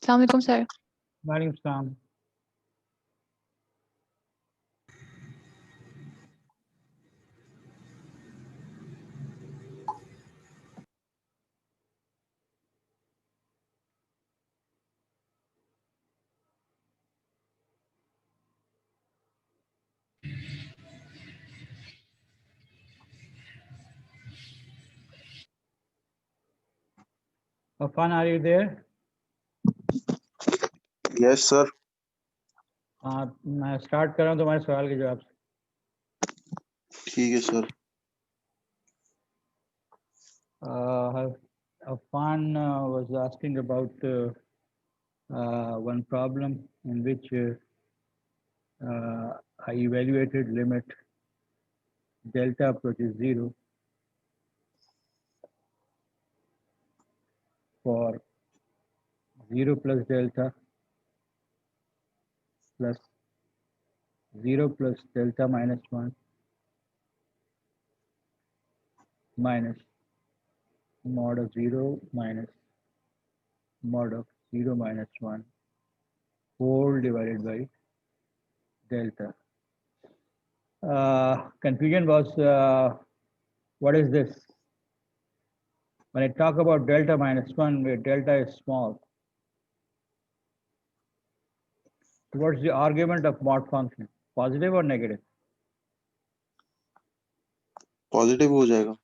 अस्सलाम वालेकुम सर। वालेकुम सलाम। Afan, are you there? Yes, sir. मैं स्टार्ट कर रहा हूँ तुम्हारे सवाल के जवाब से। ठीक है sir. Afan was asking about one problem in which I evaluated limit delta approaches 0 for 0 plus delta plus 0 plus delta minus 1 minus mod of 0 minus mod of 0 minus 1 whole divided by delta. Confusion was what is this? When I talk about delta minus 1, where delta is small, what's the argument of mod function? Positive or negative? Positive हो जाएगा।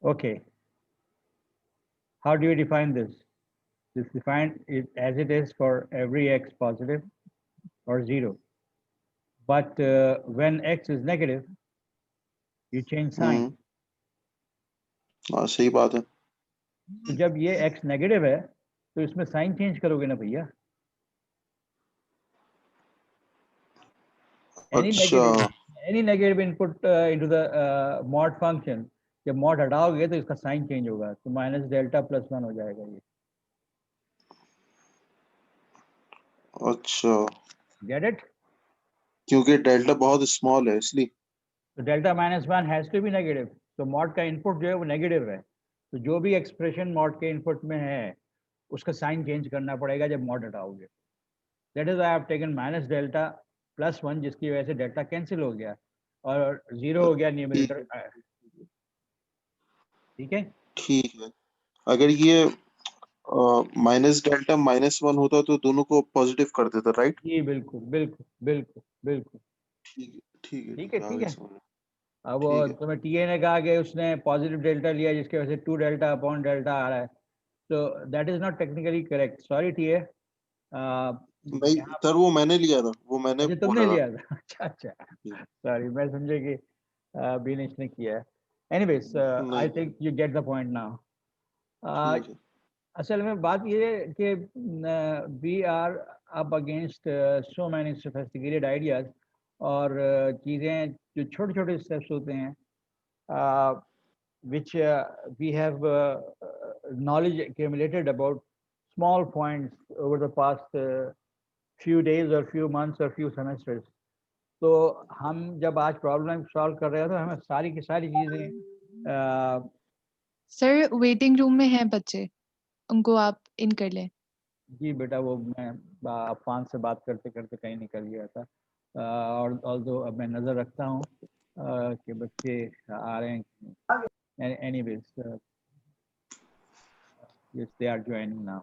Okay. How do you define this? Just define it as it is for every x positive or 0. But when x is negative, you change sign. हाँ सही बात है। तो जब ये x negative है, तो इसमें sign change करोगे ना भैया? Any negative input into the mod function, जब mod हटाओगे तो इसका sign change होगा, तो minus delta plus 1 हो जाएगा ये। अच्छा। Get it? क्योंकि डेल्टा बहुत स्मॉल है इसलिए। तो delta minus 1 has to be negative. तो mod का input जो है वो negative है, तो जो भी expression mod के input में है, उसका sign change करना पड़ेगा जब mod हटाओगे। That is why I have taken minus delta plus 1, जिसकी वजह से delta cancel हो गया और 0 हो गया न्यूमरेटर। ठीक है? ठीक है। अगर ये माइनस डेल्टा माइनस 1 होता तो दोनों को पॉजिटिव कर देता, राइट? जी बिल्कुल बिल्कुल बिल्कुल बिल्कुल। ठीक है ठीक है ठीक है ठीक है। समझ। अब वो तुम्हें टीए ने कहा कि उसने पॉजिटिव डेल्टा लिया जिसकी वजह से 2 डेल्टा अपॉन डेल्टा आ रहा है, तो that is not technically correct. Sorry TA. नहीं सर, वो मैंने लिया था, वो मैंने अच्छा तुमने लिया था। अच्छा अच्छा, सॉरी, मैं समझे कि बीनेश ने किया है। Anyways I think you get the point now. असल में बात ये है कि we are up against so many sophisticated ideas, और चीज़ें जो छोटे छोटे स्टेप्स होते हैं which we have knowledge accumulated about small points over the past few days or few months or few semesters. तो हम जब आज प्रॉब्लम सॉल्व कर रहे हैं तो हमें सारी की सारी चीज़ें। सर वेटिंग रूम में हैं बच्चे, उनको आप इन कर लें। जी बेटा, वो मैं अफान से बात करते करते कहीं निकल गया था, और अब मैं नज़र रखता हूँ कि बच्चे आ रहे हैं। Anyways yes, they are joining now.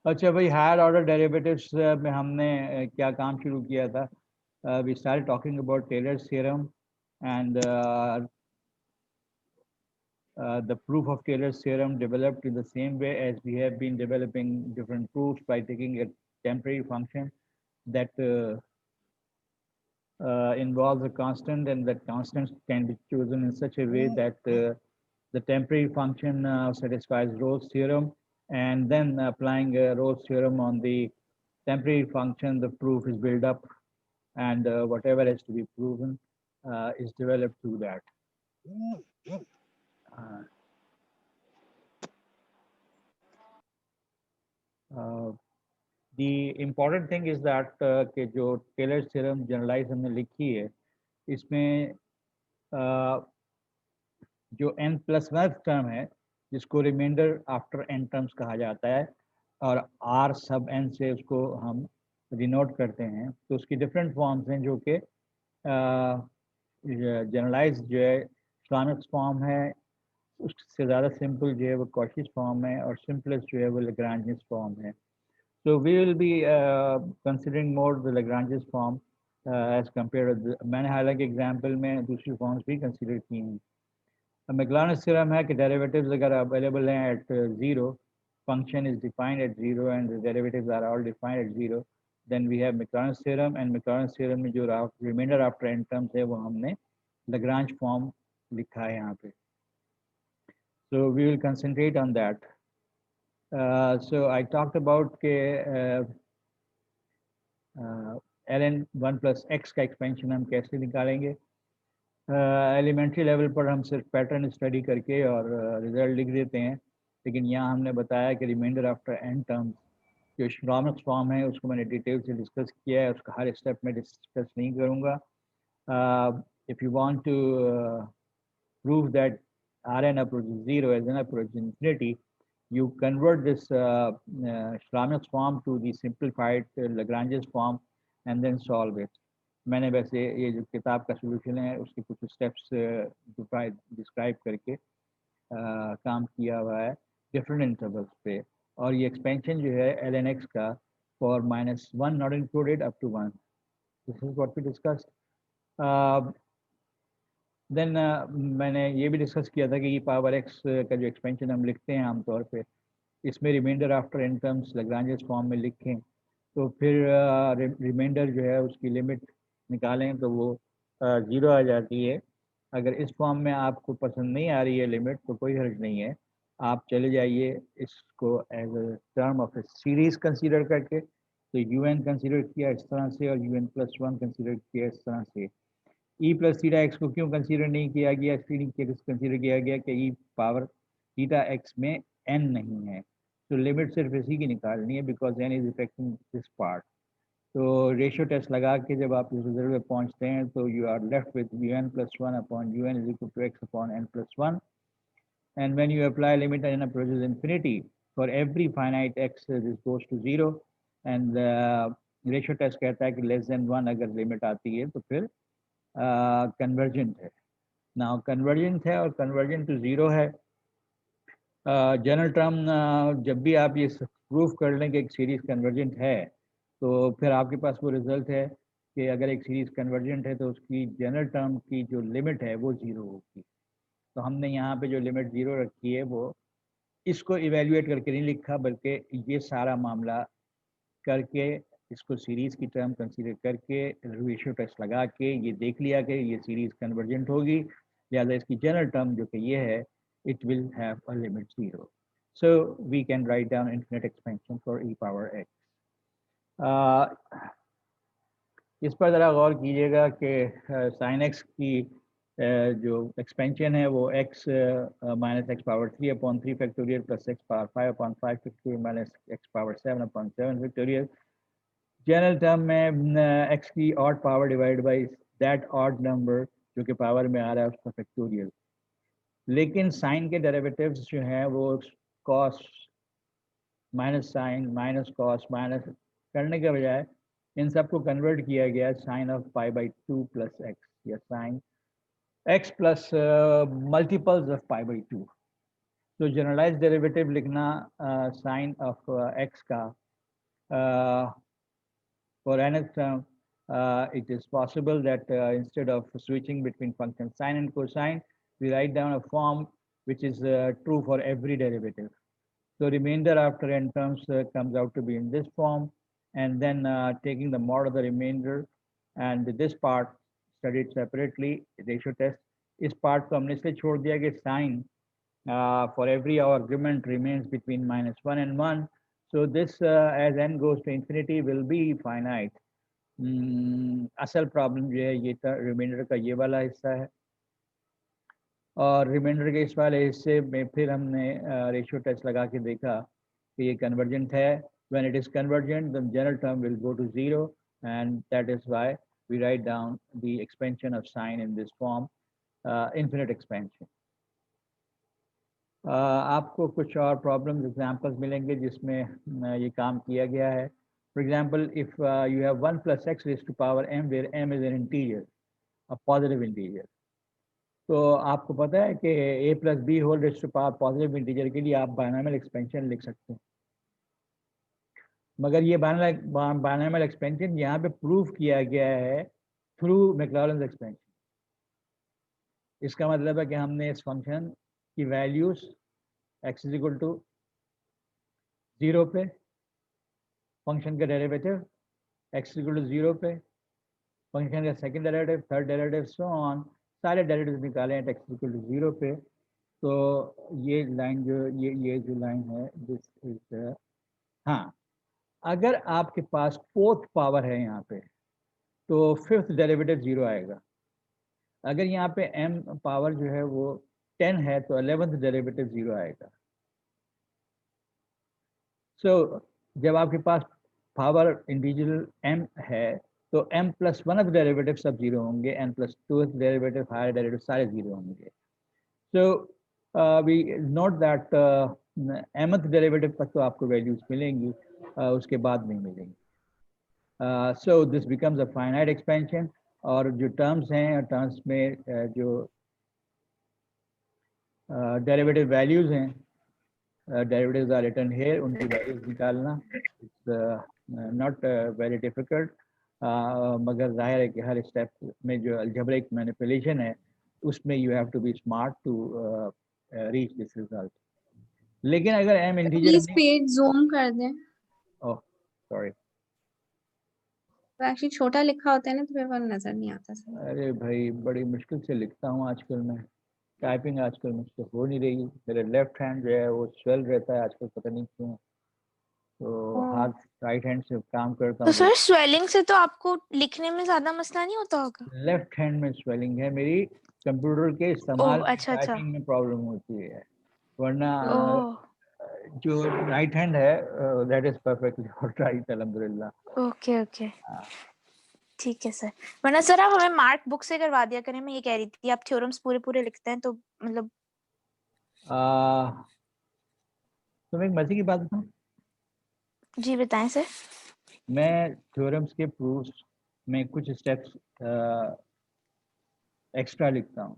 अच्छा भाई, हायर ऑर्डर डेरिवेटिव्स में हमने क्या काम शुरू किया था? We started talking about Taylor's theorem and the proof of Taylor's theorem developed in the same way as we have been developing different proofs by taking a temporary function that involves a constant, and that constant can be chosen in such a way that the temporary function satisfies Rolle's theorem, and then applying Rolle's theorem on the temporary function, the proof is built up, and whatever has to be proven is developed through that. The important thing is that कि जो Taylor's theorem generalize हमने लिखी है, इसमें जो n+1 term है जिसको reminder after n terms कहा जाता है, और r सब n से उसको हम डिनोट करते हैं। तो उसकी डिफरेंट फॉर्म्स हैं, जो कि जनरलाइज जो है इस्लामिक फॉर्म है, उससे ज़्यादा सिंपल जो है वो कॉशियस फॉर्म है, और सिंपलेस्ट जो है वो लैग्रांजियस फॉर्म है। So we will be considering more the Lagrange's form as compared to मैंने हालांकि एग्जाम्पल में दूसरी फॉर्म्स भी कंसिडर की हैं। अब मैक्लारन्स थ्योरम है कि डेरिवेटिव्स अगर अवेलेबल हैं at zero, function is defined at zero and the derivatives are all defined at zero, then we have Maclaurin's theorem, and Maclaurin's theorem में जो रिमाइंडर आफ्टर n टर्म्स है वो हमने Lagrange फॉर्म लिखा है यहाँ पे। So we will concentrate on that. So I talked about ln 1 plus x का एक्सपेंशन हम कैसे निकालेंगे। एलिमेंट्री लेवल पर हम सिर्फ पैटर्न स्टडी करके और रिजल्ट लिख देते हैं, लेकिन यहाँ हमने बताया कि रिमाइंडर आफ्टर n टर्म्स जो इकोनॉमिक्स फॉर्म है उसको मैंने डिटेल से डिस्कस किया है, उसका हर स्टेप में डिस्कस नहीं करूँगा। If you want to prove that Rn approaches 0 as n approaches infinity, you convert this Schlammer's form to the simplified Lagrange's form and then solve it. मैंने वैसे ये जो किताब का सोल्यूशन है उसके कुछ स्टेप्स डिस्क्राइब करके काम किया हुआ है डिफरेंट इंटरवल्स पे, और ये एक्सपेंशन जो है ln x का for -1 not included up to 1, this is what we discussed. Then मैंने ये भी डिस्कस किया था कि पावर x का जो एक्सपेंशन हम लिखते हैं आमतौर पे, इसमें remainder after n terms Lagrange's form में लिखें, तो फिर रिमाइंडर जो है उसकी लिमिट निकालें तो वो 0 आ जाती है। अगर इस फॉर्म में आपको पसंद नहीं आ रही है लिमिट तो कोई हर्ज नहीं है, आप चले जाइए इसको as a term of a series consider करके, तो un कंसीडर किया इस तरह से और un+1 कंसीडर किया इस तरह से। ई प्लस थीटा एक्स को क्यों कंसीडर नहीं किया गया, इसलिए नहीं कंसीडर किया गया कि ई पावर थीटा एक्स में एन नहीं है, तो लिमिट सिर्फ इसी की निकालनी है because n is affecting this part. तो रेशियो टेस्ट लगा के जब आप इस रिजल्ट पे पहुंचते हैं तो you are left with un+1 upon un is equal to x upon n+1, and when you apply limit n approaches infinity for every finite x this goes to 0, and ratio test कहता है कि less than 1 अगर limit आती है तो फिर convergent है। Now convergent है और कन्वर्जेंट टू जीरो है। जनरल टर्म जब भी आप ये प्रूफ कर लें कि एक सीरीज कन्वर्जेंट है, तो फिर आपके पास वो रिजल्ट है कि अगर एक सीरीज कन्वर्जेंट है तो उसकी जनरल टर्म की जो लिमिट है वो जीरो होगी। तो हमने यहाँ पे जो लिमिट जीरो रखी है वो इसको इवेल्युएट करके नहीं लिखा, बल्कि ये सारा मामला करके इसको सीरीज की टर्म कंसीडर करके रेशियो टेस्ट लगा के ये देख लिया कि ये सीरीज कन्वर्जेंट होगी, लिहाजा इसकी जनरल टर्म जो कि ये है it will have a limit 0. So we can write down infinite expansion for e power x. इस पर ज़रा गौर कीजिएगा कि sin x की जो एक्सपेंशन है वो x minus x power 3 upon 3 factorial plus x power 5 upon 5 factorial minus x power 7 upon 7 factorial, general term में x की odd power divide by that odd number जो कि पावर में आ रहा है उसका फैक्टोरियल। लेकिन साइन के डेरिवेटिव्स जो हैं वो cos minus sine minus cos minus करने के बजाय इन सबको कन्वर्ट किया गया sine of pi by 2 plus x या sine x plus multiples of pi by 2। तो जनरलाइज डेरिवेटिव लिखना साइन ऑफ एक्स का for nth term, it is possible that instead of switching between functions sine and cosine, we write down a form which is true for every derivative. So remainder after n terms comes out to be in this form, and then taking the mod of the remainder and this part studied separately, ratio test, इस part को हमने इसलिए छोड़ दिया कि sin for every argument remains between -1 and 1. So this as n goes to infinity will be finite. असल problem जो है ये रिमाइंडर का ये वाला हिस्सा है, और रिमाइंडर के इस वाले हिस्से में फिर हमने रेशियो टेस्ट लगा के देखा कि ये कन्वर्जेंट है। when it is convergent, the general term will go to 0, and that is why we write down the expansion of sine in this form, infinite expansion. आपको कुछ और प्रॉब्लम एग्जांपल्स मिलेंगे जिसमें ये काम किया गया है. For example, if you have 1 + x raised to power m where m is an integer, a positive integer. तो आपको पता है कि a + b whole raised to power positive integer के लिए आप बायनॉमियल एक्सपेंशन लिख सकते हैं. मगर ये बायनॉमियल एक्सपेंशन यहाँ पे प्रूव किया गया है थ्रू मैक्लॉरेंस एक्सपेंशन. इसका मतलब है कि हमने इस फंक्शन की वैल्यूज x = 0 पे, फंक्शन का डेरिवेटिव x = 0 पे, फंक्शन का second derivative, third derivative, so on, सारे डेरिवेटिव निकाले हैं x = 0 पे. तो ये लाइन जो ये जो लाइन है दिस इज, हाँ, अगर आपके पास 4th पावर है यहाँ पे तो 5th डेरिवेटिव 0 आएगा. अगर यहाँ पे m पावर जो है वो 10 है तो 11th डेरिवेटिव 0 आएगा. So, जब आपके पास पावर इंडिविजुअल m है तो m + 1th डेरिवेटिव सब 0 होंगे, n + 2th derivative, higher derivative सारे 0 होंगे. So we note that mth derivative तक तो आपको वैल्यूज मिलेंगी, उसके बाद नहीं मिलेंगी. So this becomes a finite expansion. और जो टर्म्स हैं, टर्म्स में जो डेरिवेटिव वैल्यूज हैं, डेरिवेटिव्स आर रिटन हियर, उनकी वैल्यूज निकालना इट्स नॉट वेरी डिफिकल्ट. मगर जाहिर है कि हर स्टेप में जो अलजेब्रिक मैनिपुलेशन है उसमें you have to be smart to reach this result. लेकिन अगर m integer please page zoom कर दें. ओह सॉरी, तो एक्चुअली छोटा लिखा होता है ना तो फिर वो नजर नहीं आता सर. अरे भाई बड़ी मुश्किल से लिखता हूँ आजकल मैं. टाइपिंग आजकल मुझसे हो नहीं रही. मेरे लेफ्ट हैंड जो है वो स्वेल रहता है आजकल, पता नहीं क्यों. तो हाथ राइट हैंड से काम करता तो हूँ. सर स्वेलिंग से तो आपको लिखने में ज्यादा मसला नहीं होता होगा? लेफ्ट हैंड में स्वेलिंग है मेरी. कंप्यूटर के इस्तेमाल में अच्छा अच्छा. टाइपिंग में प्रॉब्लम होती है, वरना ओह जो राइट हैंड है दैट इज परफेक्टली ऑलराइट अल्हम्दुलिल्लाह. ओके ओके ठीक है सर. वरना सर आप हमें मार्क बुक से करवा दिया करें. मैं ये कह रही थी आप थ्योरम्स पूरे पूरे लिखते हैं तो मतलब. तुम एक मजे की बात बताऊं, जी बताएं सर. मैं थ्योरम्स के प्रूफ्स में कुछ स्टेप्स एक्स्ट्रा लिखता हूँ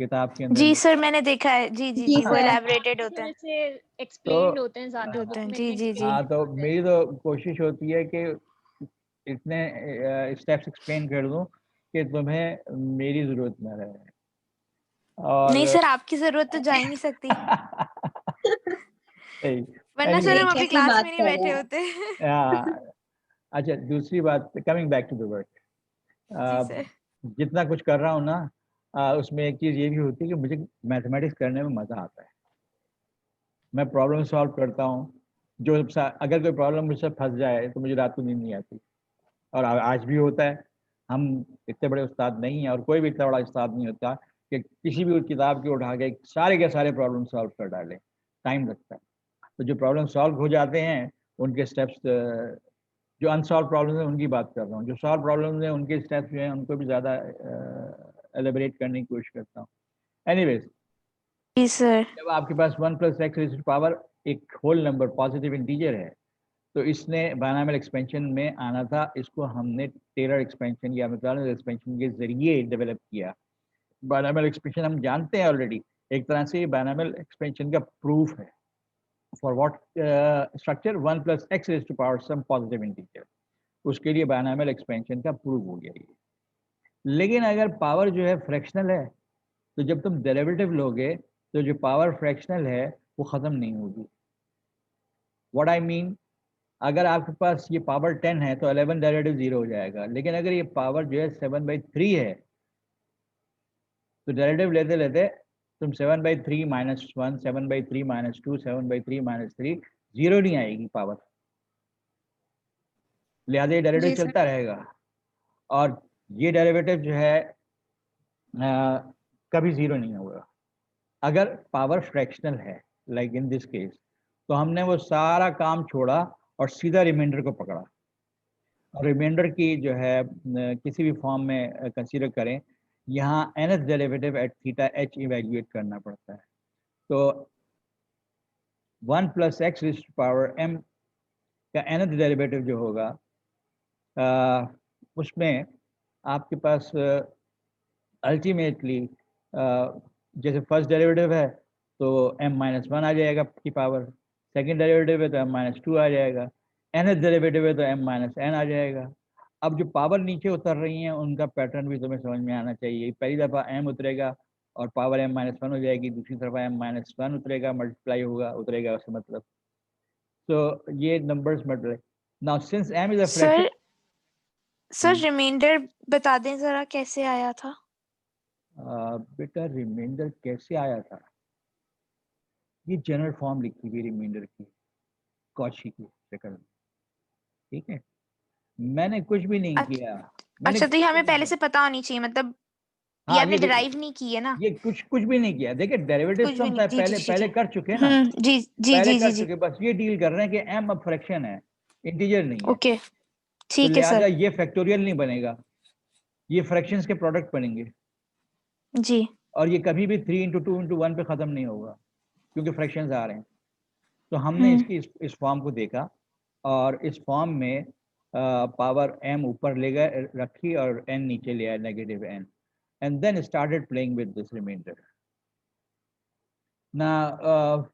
किताब के अंदर. जी सर मैंने देखा है. जी जी जी जी वो सर. एलैबोरेटेड होते हैं. से एक्सप्लेन्ड होते हैं ज्यादा होते बुक हैं. में जी जी जी. हाँ, तो मेरी तो कोशिश होती है कि इतने स्टेप्स एक्सप्लेन कर दूं कि तुम्हें मेरी जरूरत न रहे. और नहीं सर आपकी जरूरत तो जा ही नहीं सकती. सही. वरना सर हम एक अपनी ऐसी क्लास बात में नहीं कर रहे बैठे हैं. होते. अच्छा, दूसरी बात, coming back to the work, जी सर. जितना कुछ कर रहा हूँ ना, उसमें एक चीज़ ये भी होती है कि मुझे मैथमेटिक्स करने में मज़ा आता है. मैं प्रॉब्लम सॉल्व करता हूँ. जो अगर कोई प्रॉब्लम मुझसे फंस जाए तो मुझे रात को नींद नहीं आती. और आज भी होता है. हम इतने बड़े उस्ताद नहीं हैं और कोई भी इतना बड़ा उस्ताद नहीं होता कि किसी भी किताब के उठा के सारे के सारे प्रॉब्लम सॉल्व कर डालें. टाइम लगता है. तो जो प्रॉब्लम सॉल्व हो जाते हैं उनके स्टेप्स, जो अनसॉल्व प्रॉब्लम है उनकी बात कर रहा हूँ. जो सॉल्व प्रॉब्लम है उनके स्टेप्स जो हैं उनको भी ज़्यादा एलेबरेट करने की कोशिश करता हूँ. एनीवेज, जी सर. जब आपके पास 1 + x रेज़्ड टू पावर एक होल नंबर पॉजिटिव इंटीजर है तो इसने बायनॉमियल एक्सपेंशन में आना था. इसको हमने टेलर एक्सपेंशन या मैक्लॉरेंस एक्सपेंशन के जरिए डेवलप किया. बायनॉमियल एक्सपेंशन हम जानते हैं ऑलरेडी. एक तरह से बायनॉमियल एक्सपेंशन का प्रूफ है. For what structure? 1 + x raised to power some positive integer. उसके लिए बायनॉमियल एक्सपेंशन का प्रूफ हो गया ये. लेकिन अगर पावर जो है फ्रैक्शनल है तो जब तुम डेरिवेटिव लोगे तो जो पावर फ्रैक्शनल है वो ख़त्म नहीं होगी. व्हाट आई मीन, अगर आपके पास ये पावर 10 है तो 11 डेरिवेटिव 0 हो जाएगा. लेकिन अगर ये पावर जो है 7/3 है तो डेरिवेटिव लेते लेते तुम 7/3 - 1, 7/3 - 2, 7/3 - 3, 0 नहीं आएगी पावर. लिहाजा ये डेरिवेटिव जी सर. चलता रहेगा. और ये डेरिवेटिव जो है कभी 0 नहीं होगा अगर पावर फ्रैक्शनल है, लाइक इन दिस केस. तो हमने वो सारा काम छोड़ा और सीधा रिमाइंडर को पकड़ा. और रिमाइंडर की जो है किसी भी फॉर्म में कंसीडर करें, यहाँ nth derivative at theta h evaluate करना पड़ता है. तो 1 plus x raise to power m का nth डेरिवेटिव जो होगा उसमें आपके पास अल्टीमेटली जैसे फर्स्ट डेरिवेटिव है तो m-1 आ जाएगा की पावर, सेकंड डेरिवेटिव है तो m-2 आ जाएगा, nth डेरिवेटिव है तो m-n आ जाएगा। अब जो पावर नीचे उतर रही हैं उनका पैटर्न भी तुम्हें समझ में आना चाहिए। पहली दफ़ा m उतरेगा और पावर m-1 हो जाएगी, दूसरी तरफ m-1 उतरेगा, मल्टीप्लाई होगा, उतरेगा उसका मतलब। तो ये numbers multiply. Now since m is a fraction. Sir reminder बता दें जरा कैसे आया था। बेटा रिमाइंडर कैसे आया था, ये जनरल फॉर्म लिखी हुई रिमाइंडर की कॉची की शक्ल में, ठीक है। मैंने कुछ भी नहीं किया। मैंने अच्छा, तो ये कुछ भी हमें नहीं पहले किया। से पता होनी चाहिए, मतलब ये हाँ आपने डिराइव नहीं की है ना? ये कुछ भी नहीं किया। देखिए डेरिवेटिव्स कुछ तो भी हम नहीं। जी जी ठीक पहले है। कर चुके हैं ना, जी जी पहले जी जी कर जी। चुके, बस ये डील कर रहे हैं कि m अब फ्रैक्शन है, इंटीजर नहीं है, ओके तो ठीक है लिहाजा सर। ये फैक्टोरियल नहीं बनेगा, ये फ्रैक्शंस के प्रोडक्ट बनेंगे जी और ये कभी भी 3 × 2 × 1 पे ख़त्म नहीं होगा क्योंकि फ्रैक्शंस आ रहे हैं। तो हमने इसकी इस फॉर्म को देखा और इस फॉर्म में पावर m ऊपर ले गए रखी और n नीचे ले आया, negative n, and then started playing with this remainder. Now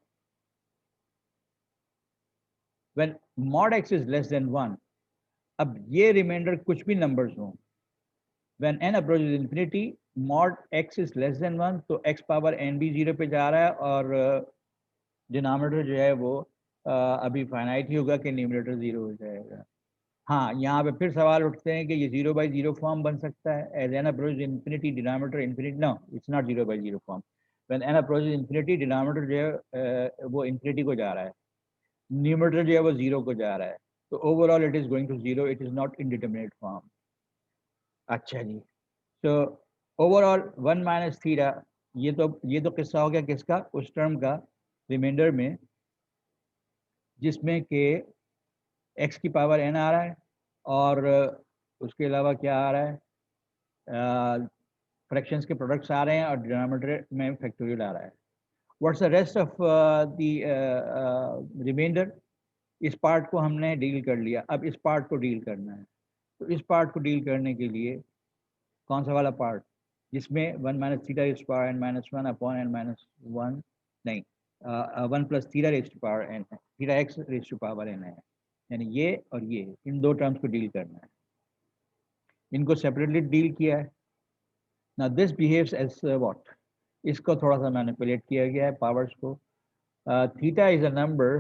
when mod x is less than 1, अब ये रिमाइंडर कुछ भी नंबर्स हों, when n approaches infinity mod x is less than 1 तो x पावर n भी 0 पे जा रहा है और डिनोमिनेटर जो है वो अभी फाइनाइट ही होगा कि न्यूमरेटर 0 हो जाएगा। हाँ, यहाँ पे फिर सवाल उठते हैं कि ये 0/0 फॉर्म बन सकता है, as n approaches infinity denominator infinity, no it's not 0/0 form. When n approaches infinity denominator जो है वो इन्फिनिटी को जा रहा है, न्यूमरेटर जो है वो 0 को जा रहा है, तो overall it is going to 0, it is not indeterminate form. अच्छा जी, तो ओवरऑल 1 माइनस थीटा, ये तो किस्सा हो गया किसका, उस टर्म का रिमाइंडर में जिसमें कि x की पावर n आ रहा है और उसके अलावा क्या आ रहा है, फ्रैक्शंस के प्रोडक्ट्स आ रहे हैं और डिनोमिनेटर में फैक्टोरियल आ रहा है। What's the rest of the reminder, इस पार्ट को हमने डील कर लिया, अब इस पार्ट को डील करना है। तो इस पार्ट को डील करने के लिए कौन सा वाला पार्ट, जिसमें 1 minus theta raise to power n-1 upon n-1, नहीं 1 plus theta raise to power n है, theta x raise to power n है, यानी ये और ये, इन दो टर्म्स को डील करना है। इनको सेपरेटली डील किया है। ना दिस बिहेव्स एज व्हाट, इसको थोड़ा सा मैनिपुलेट किया गया है पावर्स को। Theta is a number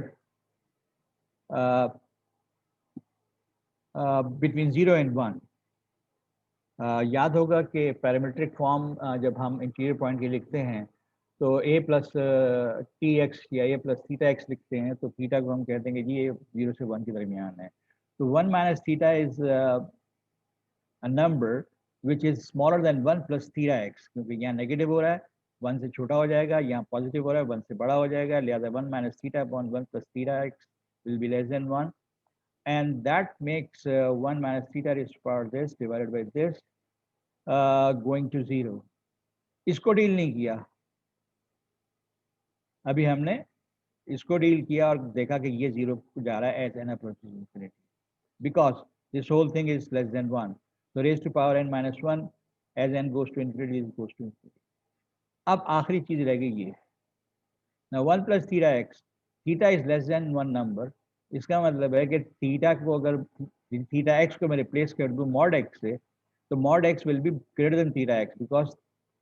between 0 and 1। याद होगा कि पैरामीट्रिक फॉर्म जब हम इंटीरियर पॉइंट के लिखते हैं तो a प्लस टी एक्स या a प्लस थीटा एक्स लिखते हैं, तो थीटा को हम कहते हैं कि जी ये 0 से 1 के दरमियान है। तो 1 minus theta is a number which is smaller than 1 plus theta x, क्योंकि यहाँ नेगेटिव हो रहा है 1 से छोटा हो जाएगा, यहाँ पॉजिटिव हो रहा है 1 से बड़ा हो जाएगा, लिहाजा 1 minus theta upon 1 plus theta x will be less than 1, and that makes 1 minus theta raised to power this divided by this going to 0। इसको डील नहीं किया, अभी हमने इसको डील किया और देखा कि ये 0 जा रहा है as n approaches infinity, because this whole thing is less than 1, so raised to power n minus 1 as n goes to infinity is goes to infinity। अब आखिरी चीज रह गई ये, now 1 plus theta x, theta is less than 1 number, इसका मतलब है कि थीटा को अगर थीटा एक्स को मैं रिप्लेस कर दूं मॉड एक्स से, तो mod x will be greater than theta x, because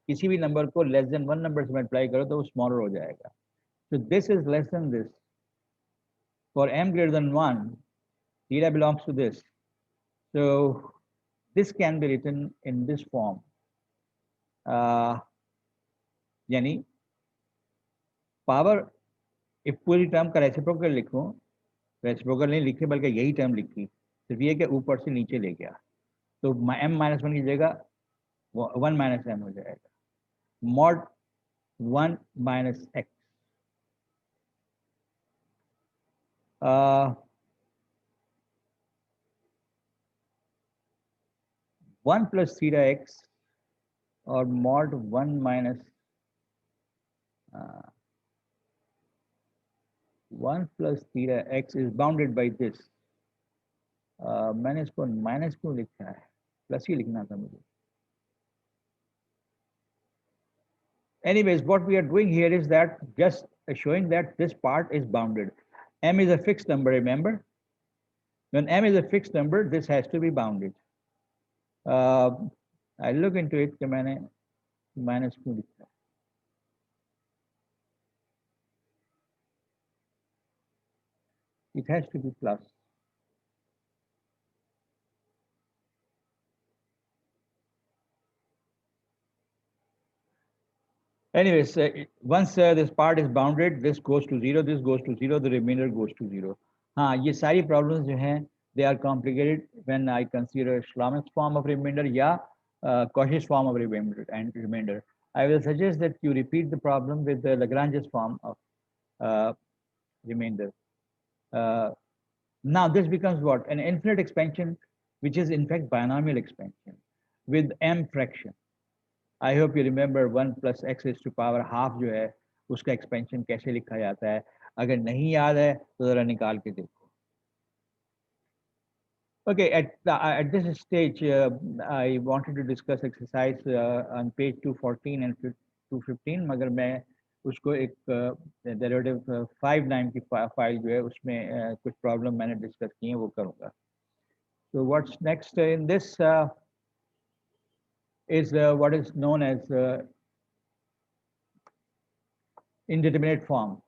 किसी भी नंबर को लेस देन 1 नंबर से मल्टीप्लाई करो तो वो स्मॉलर हो जाएगा। So this is less than this. For m greater than 1, theta belongs to this. So this can be written in this form. यानी पावर, if पूरी टर्म का रेसिप्रोकल लिखूं, रेसिप्रोकल नहीं लिखे बल्कि यही टर्म लिखी, सिर्फ ये कि ऊपर से नीचे ले गया, तो m माइनस 1 की जगह 1 माइनस m हो जाएगा, mod 1 minus x। 1 plus theta x और mod 1 minus 1 plus theta x is bounded by this. मैंने इसको माइनस क्यों लिखा है, प्लस ही लिखना था मुझे. Anyways, what we are doing here is that just showing that this part is bounded. M is a fixed number, remember? When M is a fixed number, this has to be bounded. I look into it कि मैंने minus क्यों लिखा है. It has to be plus. Anyways, once this part is bounded, this goes to 0, this goes to 0, the remainder goes to 0. हाँ, ये सारी problems जो हैं, they are complicated when I consider Schlam's form of remainder या Cauchy's form of remainder. I will suggest that you repeat the problem with the Lagrange's form of remainder. Now this becomes what? An infinite expansion, which is in fact binomial expansion with m fraction. I hope you remember 1 plus x raised to power half जो है उसका expansion कैसे लिखा जाता है. अगर नहीं याद है तो जरा निकाल के देखो. Okay, at this stage, I wanted to discuss exercise on page 214 and 215, मगर मैं उसको एक derivative 5 नाम की फाइल जो है उसमें कुछ प्रॉब्लम मैंने डिस्कस की हैं वो करूँगा. So what's next in this is what is known as indeterminate form.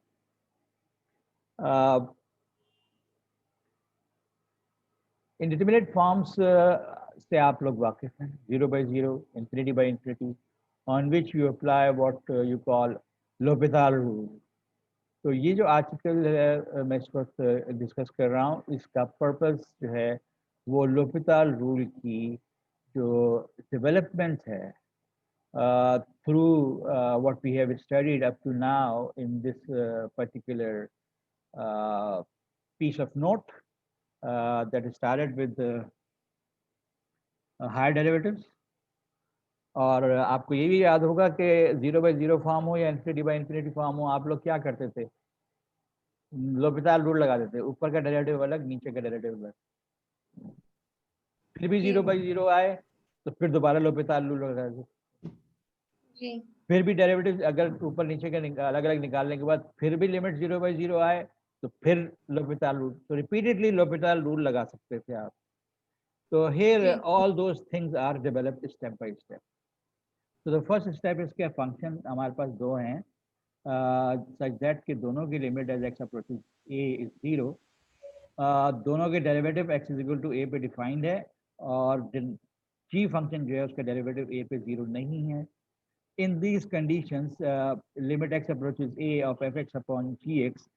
Indeterminate forms से आप लोग वाकिफ हैं, 0 by 0, infinity by infinity, on which you apply what you call L'Hopital rule. तो ये जो आर्टिकल है मैं इस वक्त डिस्कस कर रहा हूँ, इसका पर्पस जो है वो L'Hopital rule की जो डेवलपमेंट है through what we have studied up to now in this particular piece of note. That started with higher derivatives. और आपको ये भी याद होगा कि 0 by 0 फॉर्म हो या infinity by infinity फॉर्म हो, आप लोग क्या करते थे? L'Hopital रूल लगा देते, ऊपर का डेरिवेटिव अलग, नीचे का डेरिवेटिव अलग. फिर भी 0 by 0 आए तो फिर दोबारा L'Hopital रूल लगा देते. फिर भी डेरिवेटिव अगर ऊपर नीचे के अलग अलग निकालने के बाद फिर भी लिमिट 0 by 0 आए तो फिर L'Hopital rule. So repeatedly L'Hopital rule लगा सकते थे आप. So here all those things are developed step by step. So the first step is कि function हमारे पास दो हैं such that कि दोनों की limit as x approaches a is 0. दोनों के derivative x is equal to a पे defined है और g function जो है उसका derivative a पे 0 नहीं है. In these conditions, limit x approaches a of fx upon gx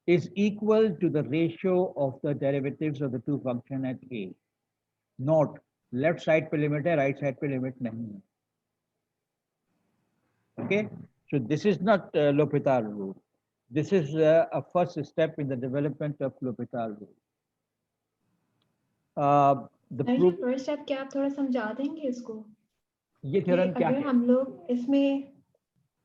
is equal to the ratio of the derivatives of the two function at a. Note, left side पे limit है, right side पे limit नहीं है. Okay, so this is not L'Hopital rule. This is a first step in the development of L'Hopital rule. The proof. first step क्या आप थोड़ा समझा देंगे इसको? ये theorem क्या अगर है? हम लोग इसमें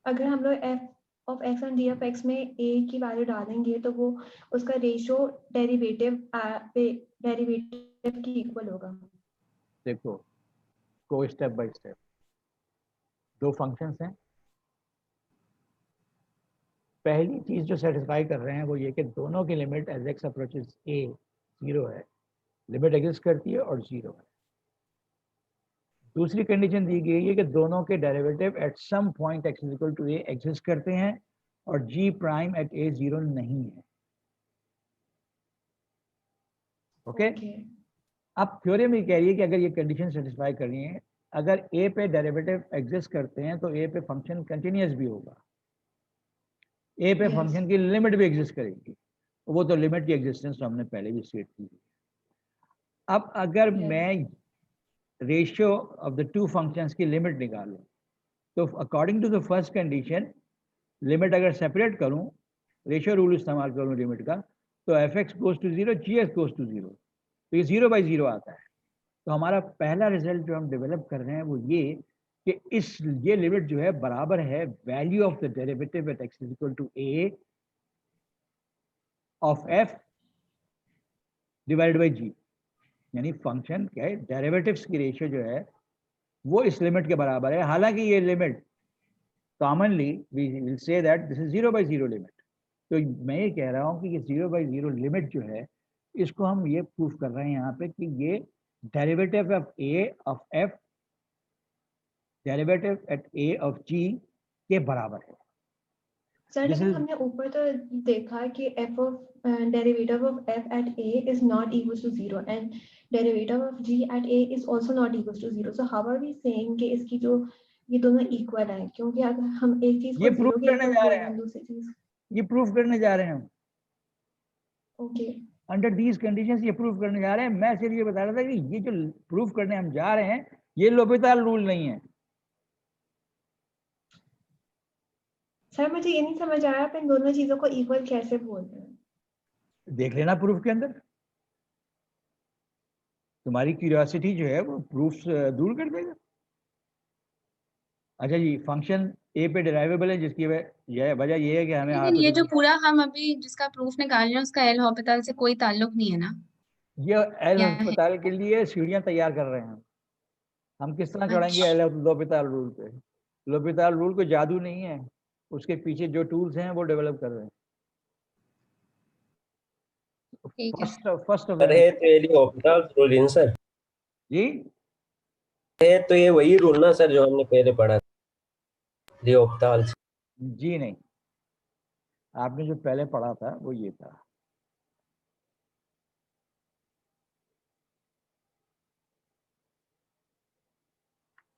अगर हम लोग f of x and d of x में a की वैल्यू डालेंगे तो वो उसका रेशियो डेरिवेटिव की इक्वल होगा. देखो, go step by step. दो फंक्शंस हैं. पहली चीज जो सेटिस्फाई कर रहे हैं वो ये कि दोनों की limit as x approaches a 0 है, लिमिट एग्जिस्ट करती है और 0 है. दूसरी कंडीशन दी गई है कि दोनों के derivative at some point x equal to a exist करते हैं और g प्राइम एट a 0 नहीं है. ओके अब थ्योरम ये कह रही है कि अगर ये कंडीशन सेटिस्फाई करनी है, अगर a पे डेरिवेटिव एग्जिस्ट करते हैं तो a पे फंक्शन कंटिन्यूअस भी होगा, a पे फंक्शन की लिमिट भी एग्जिस्ट करेगी. वो तो लिमिट की एग्जिस्टेंस हमने पहले भी स्टेट की है. अब अगर मैं ratio of the two functions की लिमिट निकालूं तो according to the first condition limit अगर सेपरेट करूं, रेशियो रूल इस्तेमाल करूं लिमिट का, तो fx goes to 0, gx goes to 0, तो ये 0 by 0 आता है. तो हमारा पहला रिजल्ट जो हम डेवलप कर रहे हैं वो ये कि ये लिमिट जो है बराबर है value of the derivative at x is equal to a of f divided by g, यानी फंक्शन क्या है, डेरिवेटिव्स की रेशियो जो है वो इस लिमिट के बराबर है। हालांकि ये limit commonly we will say that this is 0/0 limit. तो मैं ये कह रहा हूँ कि ये 0/0 लिमिट जो है इसको हम ये प्रूफ कर रहे हैं यहाँ पे कि ये derivative of a of f derivative at a of g के बराबर है। सर This लेकिन is- हमने ऊपर तो देखा कि f of derivative of f at a is not equals to 0 and derivative of g at a is also not equals to 0. So how are we saying कि इसकी जो ये दोनों इक्वल हैं? क्योंकि अगर हम एक चीज ये को प्रूफ 0 के करने इक्वल जा बोल रहे रहे हैं हैं, दूसरी चीज ये प्रूफ करने जा रहे हैं हम। ओके अंडर दीज कंडीशंस ये प्रूफ करने जा रहे हैं। मैं सिर्फ ये बता रहा था कि ये जो प्रूफ करने हम जा रहे हैं ये लोपिताल रूल नहीं है। सर मुझे ये नहीं समझ आया आप इन दोनों चीजों को इक्वल कैसे बोल रहे हैं? देख लेना प्रूफ के अंदर, तुम्हारी क्यूरियोसिटी जो है वो प्रूफ दूर कर देगा। अच्छा जी, फंक्शन ए पे डिराइवेबल है जिसकी वजह ये है कि हमें लेकिन ये जो पूरा हम अभी जिसका प्रूफ निकाल रहे हैं उसका एल हॉस्पिटल से कोई ताल्लुक नहीं है ना? ये एल क्या है? अस्पताल के लिए सीढ़ियां तैयार कर रहे हैं। हम किस तरह चढ़ेंगे अच्छा। एल लोपिताल रूल पे? लोपिताल रूल को जादू नहीं है, उसके पीछे जो टूल्स हैं वो डेवलप कर रहे हैं। ठीक है। फर्स्ट ऑफ सर है तो ये ऑप्टाल रूल इन सर, जी है तो ये वही रूल ना सर जो हमने पहले पढ़ा था, दी ऑप्टाल। जी नहीं, आपने जो पहले पढ़ा था वो ये था।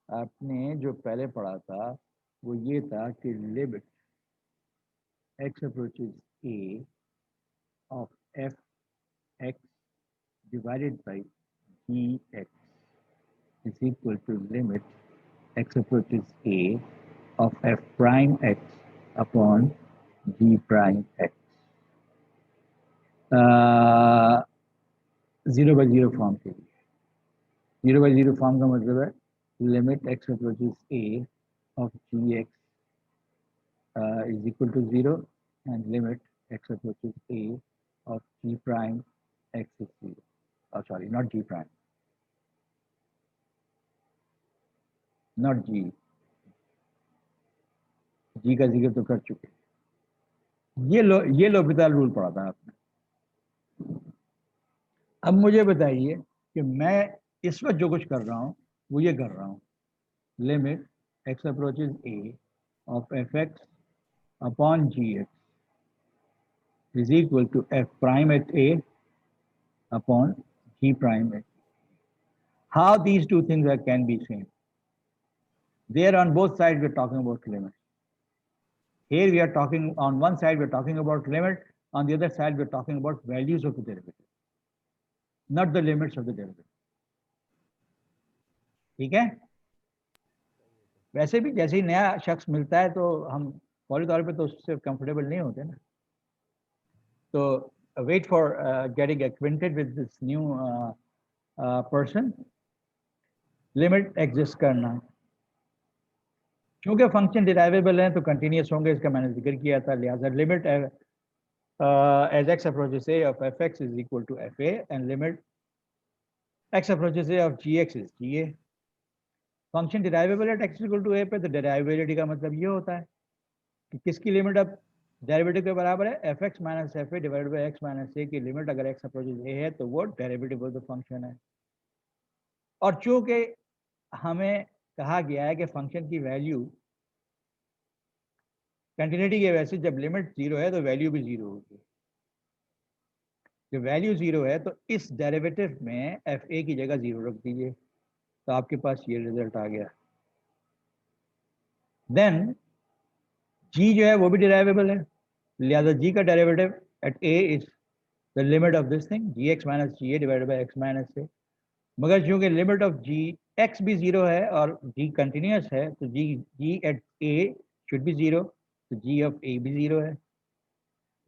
आपने जो पहले पढ़ा था वो ये था कि limit x approaches a of f x divided by gx is equal to limit x approaches a of f prime x upon g prime x। 0/0 form के लिए 0/0 फॉर्म का मतलब है limit x approaches a of gx is equal to 0 and limit x approaches a of g prime x is 0. Oh, sorry, not g prime, not g का जिक्र तो कर चुके। ये लोपिताल रूल पढ़ा था आपने। अब मुझे बताइए कि मैं इस वक्त जो कुछ कर रहा हूँ वो ये कर रहा हूँ, limit x approaches a of fx upon gx is equal to f prime at a upon g prime at a. How these two things can be same? There on both sides we're talking about limit. Here we are talking, on one side we're talking about limit, on the other side we're talking about values of the derivative, not the limits of the derivative. ठीक है? वैसे भी जैसे ही नया शख्स मिलता है तो हम फौरी तौर पे तो उससे कंफर्टेबल नहीं होते ना। तो wait for getting acquainted with this new person, limit exist करना। क्योंकि फंक्शन डिराइवेबल है तो कंटिन्यूस होंगे, इसका मैंने जिक्र किया था। लिहाजा limit as x approaches a of fx is equal to fa and limit x approaches a of gx is ga। Function derivable है x इक्वल टू a पे, तो डिराइवेबिलिटी का मतलब ये होता है कि किसकी लिमिट अब डेरिवेटिव के बराबर है, fx minus fa divided by x minus a की लिमिट अगर x अप्रोचेस a है तो वो डेरिवेटिव ऑफ द फंक्शन है। और चूंकि हमें कहा गया है कि फंक्शन की वैल्यू कंटिन्यूटी की वजह से जब लिमिट 0 है तो वैल्यू भी 0 होगी। जब वैल्यू 0 है तो इस डेरिवेटिव में fa की जगह 0 रख दीजिए, तो आपके पास ये रिजल्ट आ गया। देन g जो है वो भी डिराइवेबल है, लिहाजा g का derivative eight a is the limit of this thing gx minus ga divided by x minus a। मगर चूंकि लिमिट ऑफ g x भी 0 है और g कंटिन्यूस है तो g at a should be 0, तो g ऑफ a भी 0 है।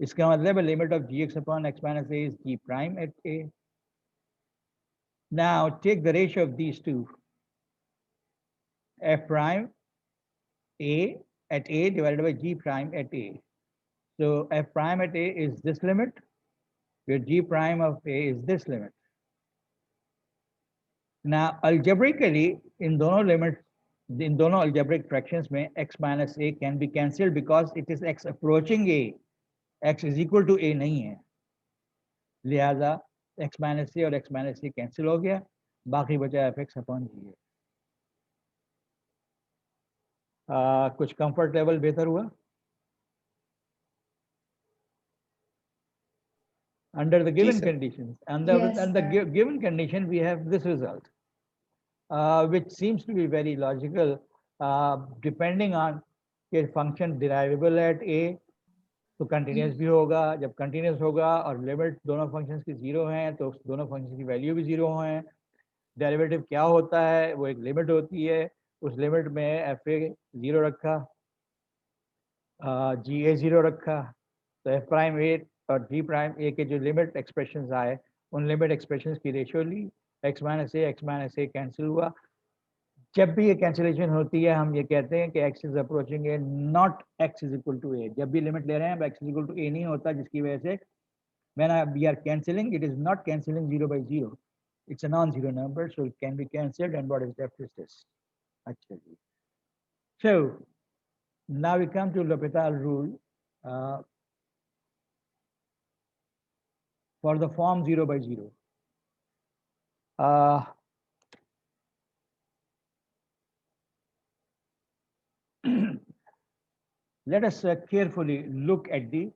इसका मतलब है limit of gx upon x minus a is g prime eight a। Now take the ratio of these two, f prime a at a divided by g prime at a. So f prime at a is this limit where g prime of a is this limit. Now algebraically in दोनों algebraic fractions में x minus a can be cancelled because it is x approaching a, x is equal to a नहीं है, लिहाजा x minus a और x minus a cancel हो गया, बाकी बचा fx upon g. कुछ comfort level बेहतर हुआ? Under the given conditions, given condition, we have this result, which seems to be very logical, depending on a function derivable at a, तो continuous भी होगा, जब continuous होगा और limit दोनों functions की 0 हैं, तो दोनों functions की value भी 0 हैं. Derivative क्या होता है? वो एक limit होती है, उस limit में f a 0 रखा, g a 0 रखा, तो f prime a और g prime a के जो लिमिट एक्सप्रेशंस आए उन लिमिट एक्सप्रेशंस की रेशियो ली, x माइनस a कैंसिल हुआ. जब भी ये कैंसिलेशन होती है हम ये कहते हैं कि x is approaching a, not x is equal to a. जब भी लिमिट ले रहे हैं x is equal to a नहीं होता, जिसकी वजह से when we are cancelling, it is not cancelling 0 by 0, it's a non-zero number, so it can be cancelled, and what is left is this. Actually, so now we come to L'Hopital rule. For the form 0 by 0. Let us carefully look at the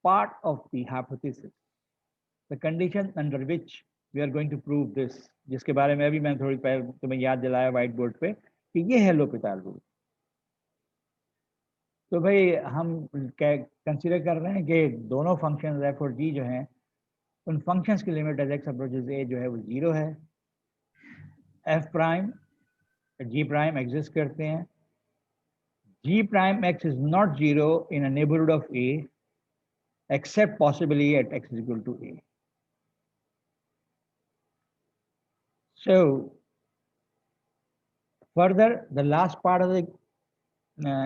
part of the hypothesis, the condition under which we are going to prove this, जिसके बारे में अभी मैंने थोड़ी पहले तुम्हें याद दिलाया व्हाइट बोर्ड पे कि ये है L'Hopital rule. तो भाई हम कंसीडर कर रहे हैं कि दोनों फंक्शंस f और g जो हैं उन फंक्शंस की limit as x approaches a जो है वो 0 है, f prime g prime exist करते हैं, g prime x is not 0 in a neighborhood of a except possibly at x is equal to a. So further, the last part of the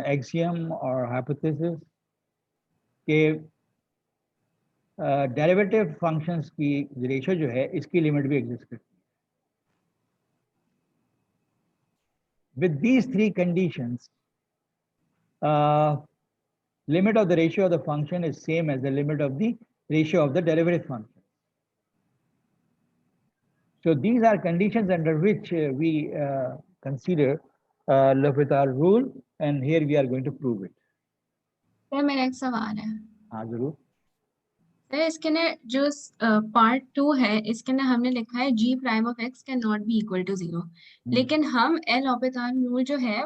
axiom or hypothesis के derivative functions की ratio जो है इसकी limit भी exist करती है. With these three conditions, limit of the ratio of the function is same as the limit of the ratio of the derivative function. So these are conditions under which we consider L'Hopital rule, and here we are going to prove it. Sir मेरा एक सवाल है. हाँ जरूर. Sir इसके ने जो part 2 है इसके ने हमने लिखा है g prime of x can not be equal to 0, लेकिन हम L'Hopital रूल जो है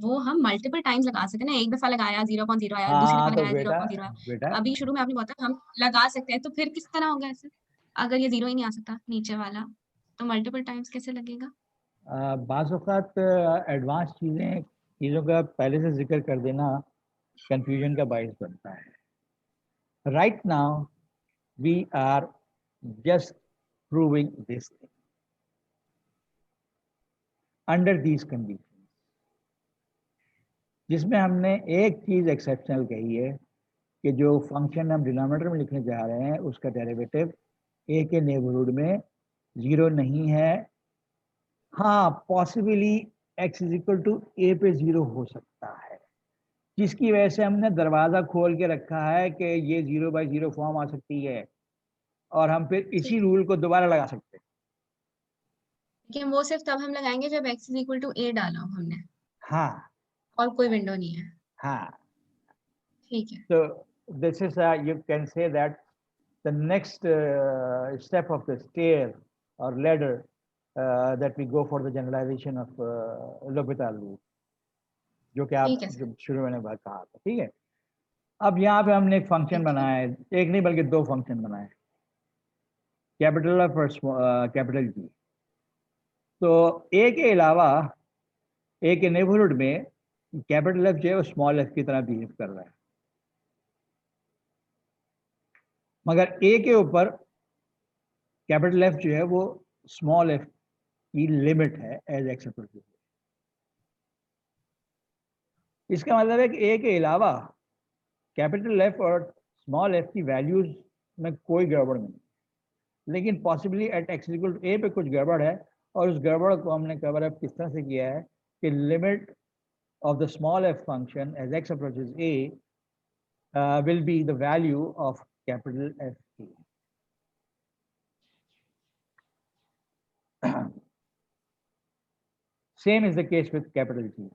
वो हम मल्टीपल टाइम्स लगा सकते हैं ना. एक दफा लगाया 0.0 आया, दूसरी दफा तो लगाया 0.0 आया. अभी शुरू में आपने बताया हम लगा सकते हैं, तो फिर किस तरह होगा ऐसे? अगर ये 0 ही नहीं आ सकता नीचे वाला तो मल्टीपल टाइम्स कैसे लगेगा? बाज़ औक़ात एडवांस चीज़ों का पहले से जिक्र कर देना कंफ्यूजन का बायस बनता है. Right now we are just proving this thing under these condition, जिसमें हमने एक चीज़ एक्सेप्शनल कही है कि जो फंक्शन हम डिनोमिनेटर में लिखने जा रहे हैं उसका डेरिवेटिव a के नेबरहुड में 0 नहीं है. हाँ, possibly x is equal to a पे 0 हो सकता है, जिसकी वजह से हमने दरवाज़ा खोल के रखा है कि ये 0 by 0 फॉर्म आ सकती है और हम फिर इसी रूल को दोबारा लगा सकते हैं. लेकिन वो सिर्फ तब हम लगाएंगे जब x is equal to a डाला हो हमने. हाँ, और कोई विंडो नहीं है. हाँ, ठीक है. so this is you can say that the next step of the stair or ladder that we go for the generalization of L'Hopital rule, जो कि आप शुरू में बात कहा था. ठीक है. अब यहाँ पे हमने एक फंक्शन बनाया है, एक नहीं बल्कि दो फंक्शन बनाए, कैपिटल F और कैपिटल G. तो a के अलावा a के नेबरहुड में कैपिटल F जो है वो स्मॉल f की तरह बिहेव कर रहा है, मगर a के ऊपर कैपिटल F जो है वो स्मॉल f की लिमिट है एज एक्स अप्रोचेस. इसका मतलब है कि a के अलावा कैपिटल एफ और स्मॉल एफ की वैल्यूज में कोई गड़बड़ नहीं, लेकिन possibly at x equal to a पे कुछ गड़बड़ है, और उस गड़बड़ को हमने कवर अप किस तरह से किया है कि limit of the small f function as x approaches a will be the value of capital F A. Same is the case with capital G.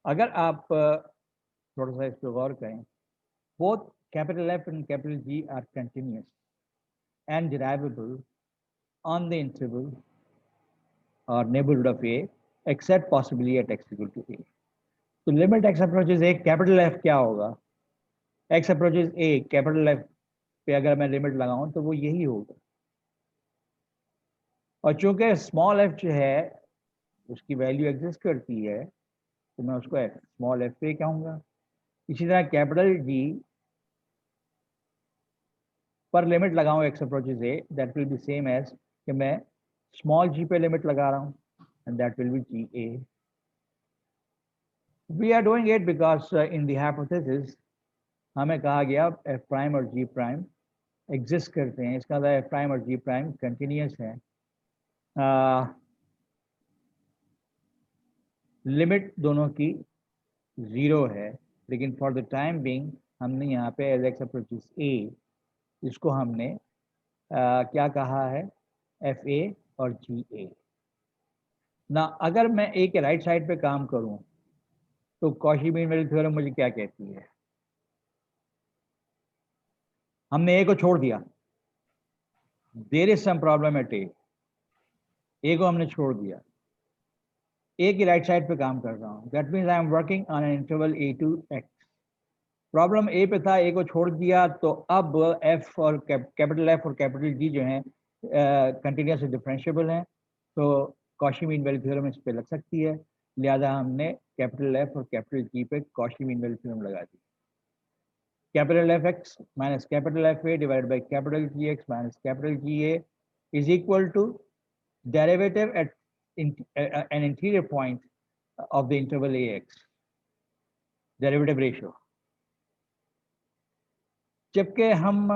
अगर आप थोड़ा सा इस पर गौर करें, both capital F and capital G are continuous and derivable on the interval or neighborhood of A, except possibly at x equal to A. तो limit x approaches A, capital F क्या होगा? x approaches A, capital F पे अगर मैं limit लगाऊं तो वो यही होगा, और चूंकि स्मॉल f जो है उसकी वैल्यू एग्जिस्ट करती है तो मैं उसको स्मॉल f पे कहूँगा। इसी तरह कैपिटल G पर लिमिट लगाऊं x approaches A, that will be same as कि मैं स्मॉल g पे लिमिट लगा रहा हूँ, and that will be GA. We are doing it because in the hypothesis हमें कहा गया f प्राइम और g प्राइम एग्जिस्ट करते हैं, इसका मतलब f प्राइम और g प्राइम कंटिन्यूस है। लिमिट दोनों की 0 है, लेकिन फॉर द टाइम बिंग हमने यहाँ पे as x approaches A इसको हमने क्या कहा है, FA और GA ना। अगर मैं A के राइट साइड पे काम करूं तो कॉशी मीन वैल्यू थ्योरम मुझे क्या कहती है? हमने A को छोड़ दिया, there is some problem at A को हमने छोड़ दिया, A की राइट साइड पे काम कर रहा हूं, that means I am working on an interval A to X। Problem A पे था, A को छोड़ दिया, तो अब F और कैपिटल F और कैपिटल G जो हैं कंटिन्यूस डिफरेंशिएबल हैं, तो कॉशी मीन वैल्यू थ्योरम इस पे लग सकती है, लिहाजा हमने कैपिटल F और कैपिटल G पे कॉशी मीन वैल्यू थ्योरम लगा दी। Capital Fx minus capital Fa divided by capital Gx minus capital Ga is equal to derivative at an interior point of the interval Ax, derivative ratio। जबकि हम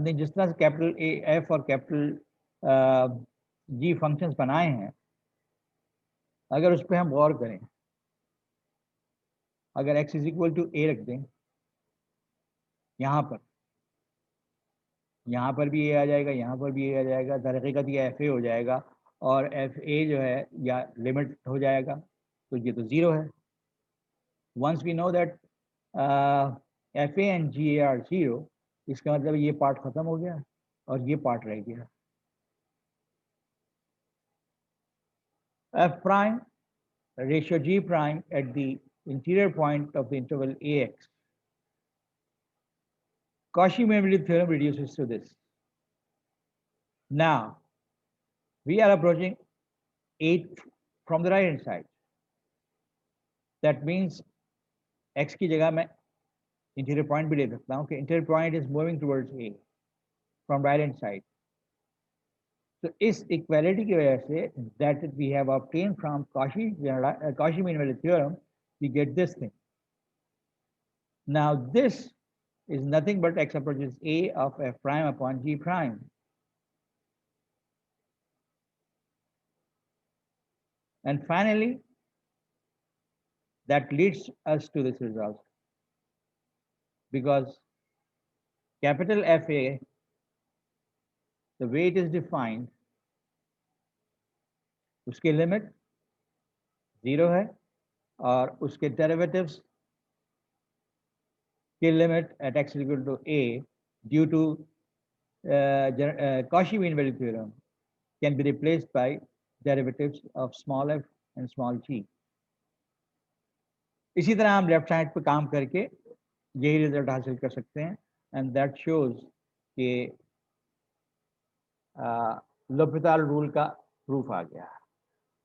ने जिस तरह से capital F और capital G functions बनाए हैं, अगर उस पर हम गौर करें, अगर x is equal to A रख दें, यहाँ पर भी A आ जाएगा, यहाँ पर भी A आ जाएगा, दरहकीकत ये FA हो जाएगा, और FA जो है या लिमिट हो जाएगा, तो ये तो 0 है। Once we know that FA and GA are 0, इसका मतलब ये पार्ट खत्म हो गया और ये पार्ट रह गया। F prime ratio G prime at the interior point of the interval AX. Cauchy-Main theorem reduces to this. Now, we are approaching 8 from the right hand side. That means X की जगह मैं interior point भी ले सकता हूँ कि interior point is moving towards A from right hand side. So इस equality की वजह से that we have obtained from Cauchy-Mean value theorem, we get this thing. Now this is nothing but X approaches A of F prime upon G prime. And finally, that leads us to this result, because capital FA, the way it is defined, उसके limit 0 है और उसके derivatives के limit at x is equal to A due to Cauchy mean value theorem can be replaced by derivatives of small f and small g. इसी तरह हम left side पे काम करके यही रिजल्ट हासिल कर सकते हैं, एंड दैट शोज कि L'Hopital rule का proof आ गया।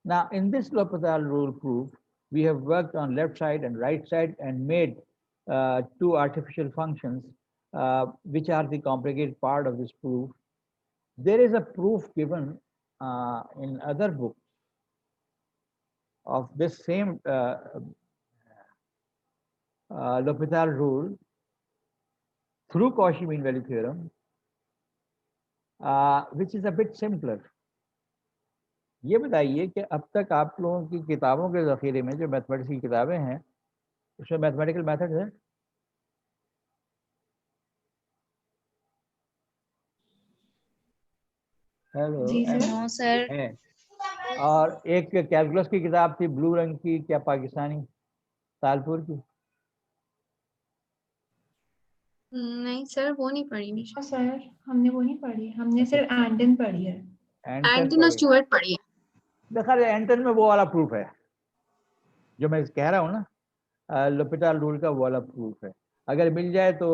Now in this L'Hopital rule proof, we have worked on left side and right side and made 2 artificial functions which are the complicated part of this proof. There is a proof given in other books of this same L'Hopital rule through Cauchy mean value theorem, which is a bit simpler. ये बताइए कि अब तक आप लोगों की किताबों के ज़ख़ीरे में जो मैथमेटिक्स की किताबें हैं उसमें मैथमेटिकल मेथड है? हेलो जी सर। No sir. है। और एक कैलकुलस की किताब थी ब्लू रंग की, क्या पाकिस्तानी, तालपुर की? नहीं सर, वो नहीं पढ़ी मैंने। हाँ सर, हमने वो नहीं पढ़ी, हमने अच्छा, सिर्फ एंटन पढ़ी है। एंटन एंटन और स्टुअर्ट पढ़ी है। देखा एंटन में वो वाला प्रूफ है जो मैं कह रहा हूँ ना, l'Hopital रूल का वो वाला प्रूफ है। अगर मिल जाए तो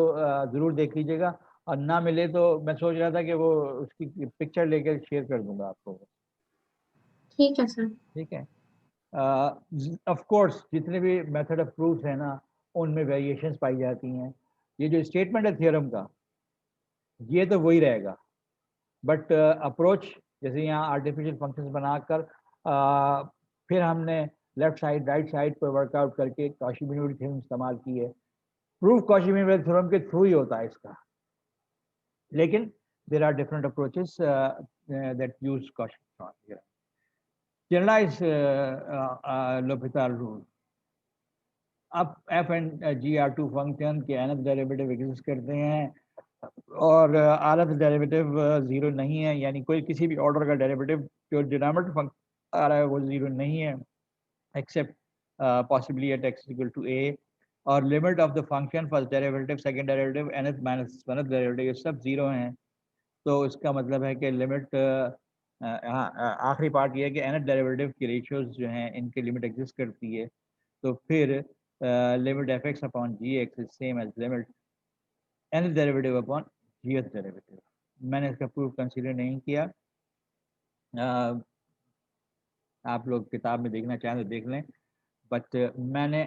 जरूर देख लीजिएगा, और ना मिले तो मैं सोच रहा था कि वो उसकी पिक्चर लेकर शेयर कर दूंगा आपको। ठीक है सर। ठीक है। ऑफ कोर्स जितने भी मेथड ऑफ प्रूफ है ना उनमें वेरिएशंस पाई जाती हैं। ये जो स्टेटमेंट है थ्योरम का ये तो वही रहेगा, बट अप्रोच जैसे यहाँ आर्टिफिशियल फंक्शंस बनाकर फिर हमने लेफ्ट साइड राइट साइड पर वर्कआउट करके कॉशी-मीन थ्योरम इस्तेमाल की है। प्रूफ कॉशी-मीन थ्योरम के थ्रू ही होता है इसका, लेकिन there are different approaches that use Cauchy. Generalise L'Hopital rule. अब f and g are two function के nth डेरिवेटिव एग्जिस्ट करते हैं और rth डेरिवेटिव जीरो नहीं है, यानी कोई किसी भी ऑर्डर का डेरिवेटिव जो डिनोमिनेटर फंक्शन आ रहा है वो जीरो नहीं है except possibly at x equal to a, और limit of the function first derivative second derivative nth minus 1th derivative ये सब जीरो हैं। तो इसका मतलब है कि लिमिट आखिरी पार्ट ये है कि nth डेरिवेटिव की रेशियोज जो हैं इनकी लिमिट एग्जिस्ट करती है। तो फिर limit f x upon g x is same as limit nth derivative upon gth derivative. मैंने इसका प्रूफ कंसीडर नहीं किया, आप लोग किताब में देखना चाहें तो देख लें, बट मैंने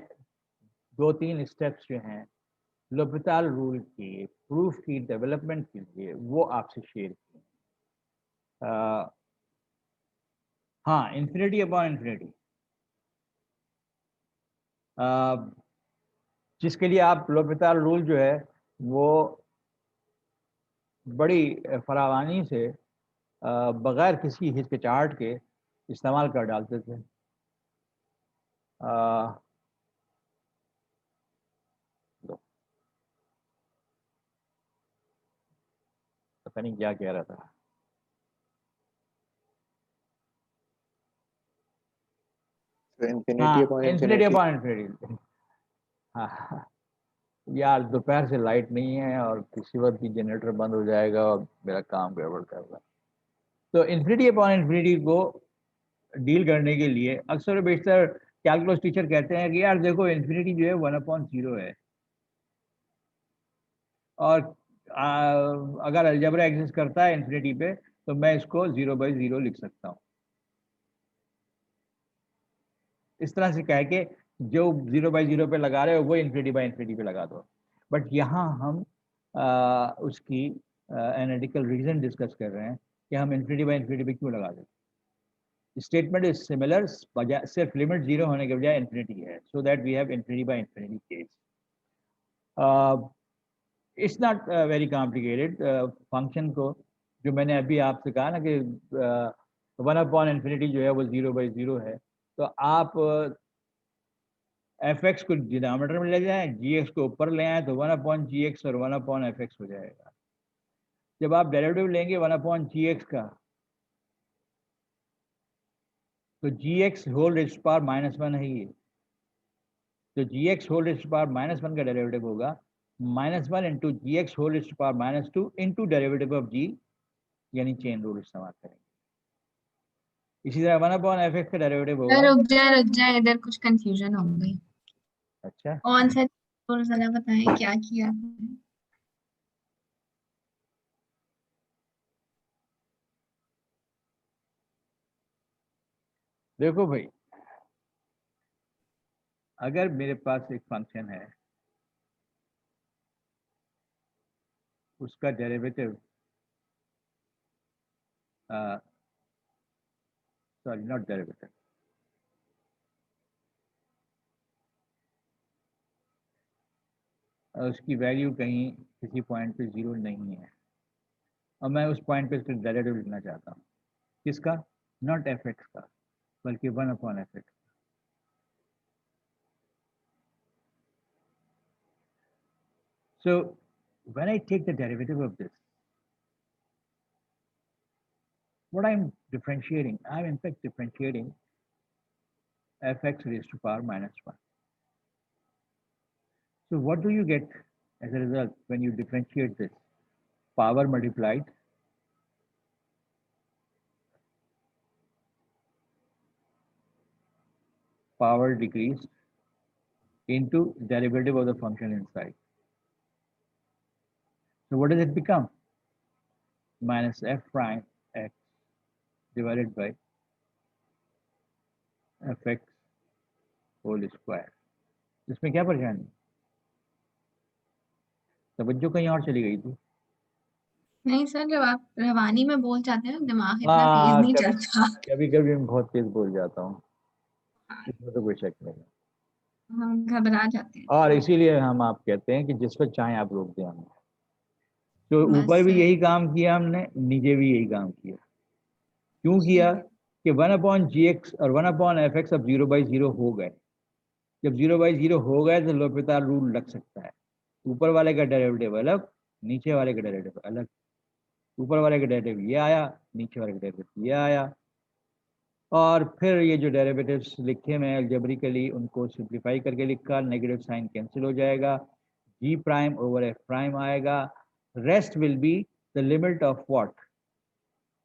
2-3 स्टेप्स जो हैं L'Hopital रूल के प्रूफ की डेवलपमेंट के लिए वो आपसे शेयर किए। हाँ, इन्फिनिटी अपॉन इन्फिनिटी जिसके लिए आप L'Hopital रूल जो है वो बड़ी फरावानी से बगैर किसी हिचकिचाहट के इस्तेमाल कर डालते थे। पता नहीं क्या कह रहा था। infinity upon infinity infinity. Upon infinity. हाँ यार, दोपहर से लाइट नहीं है और किसी वक्त भी जनरेटर बंद हो जाएगा और मेरा काम गड़बड़ कर रहा है। तो इन्फिनिटी अपॉन इन्फिनिटी को डील करने के लिए अक्सर बेशतर कैलकुलस टीचर कहते हैं कि यार देखो इन्फिनिटी जो है 1/0 है, और अगर अलजेब्रा एग्जिस्ट करता है इन्फिनिटी पे तो मैं इसको 0/0 लिख सकता हूँ। इस तरह से कह के जो 0/0 पे लगा रहे हो वो इन्फिनिटी पे लगा दो। बट यहाँ हम उसकी एनालिटिकल रीजन डिस्कस कर रहे हैं कि हम इन्फिनिटी पे क्यों लगा दें। स्टेटमेंट इज सिमिलर, सिर्फ लिमिट 0 होने के बजाय इन्फिनिटी है, so that we have infinity case. It's not very complicated. Function को जो मैंने अभी आपसे कहा ना कि 1/∞ जो है वो 0/0 है, तो आप एफ एक्स को डिनोमिनेटर में ले जाएं, जी एक्स को ऊपर ले आए तो 1/gx और 1/fx हो जाएगा। जब आप डेरिवेटिव लेंगे 1/gx का तो gx होल रेज़्ड पावर -1 है ये, तो gx होल रेज़्ड पावर -1 का डेरिवेटिव होगा -1 into gx whole raised power -2 into derivative of g, यानी चेन रूल इस्तेमाल करेंगे। इसी तरह 1/fx का डेरिवेटिव होगा। रुक जाए, इधर कुछ कंफ्यूजन हो गई। अच्छा, कौन सा थोड़ा ज़रा बताएं क्या किया आपने? देखो भाई, अगर मेरे पास एक फंक्शन है उसका डेरिवेटिव सॉरी नॉट डेरिवेटिव, उसकी वैल्यू कहीं किसी पॉइंट पे 0 नहीं है, और मैं उस पॉइंट पे इसका डेरिवेटिव लिखना चाहता हूँ। किसका? नॉट एफ एक्स का, बल्कि 1/f(x). So when I take the derivative of this, what I'm differentiating, I'm in fact differentiating f(x) raised to power -1. So what do you get as a result when you differentiate this? Power multiplied power decreased into derivative of the function inside. So what does it become? Minus f prime x divided by fx whole square. इसमें क्या परेशानी? तवज्जो कहीं और चली गई थी। नहीं सर, जब आप रवानी में बोल जाते हैं दिमाग इतना तेज नहीं चलता। कभी कभी मैं बहुत तेज बोल जाता हूँ, इसमें तो कोई शक नहीं। हम घबरा जाते हैं। और इसीलिए हम आप कहते हैं कि जिस पर चाहें आप रोक दें हमने। तो बस ऊपर भी सर। यही काम किया हमने, नीचे भी यही काम किया। क्यों किया? कि 1/gx और 1/fx अब 0/0 हो गए। जब 0/0 हो गए तो लोपिताल रूल लग सकता है। ऊपर वाले का डेरिवेटिव अलग, नीचे वाले का डेरिवेटिव अलग। ऊपर वाले का डेरिवेटिव ये आया, नीचे वाले का डेरिवेटिव ये आया, और फिर ये जो डेरिवेटिव्स लिखे मैं अलजेब्रिकली उनको सिंप्लीफाई करके लिखा, नेगेटिव साइन कैंसिल हो जाएगा, g prime over f prime आएगा, rest will be the limit of what,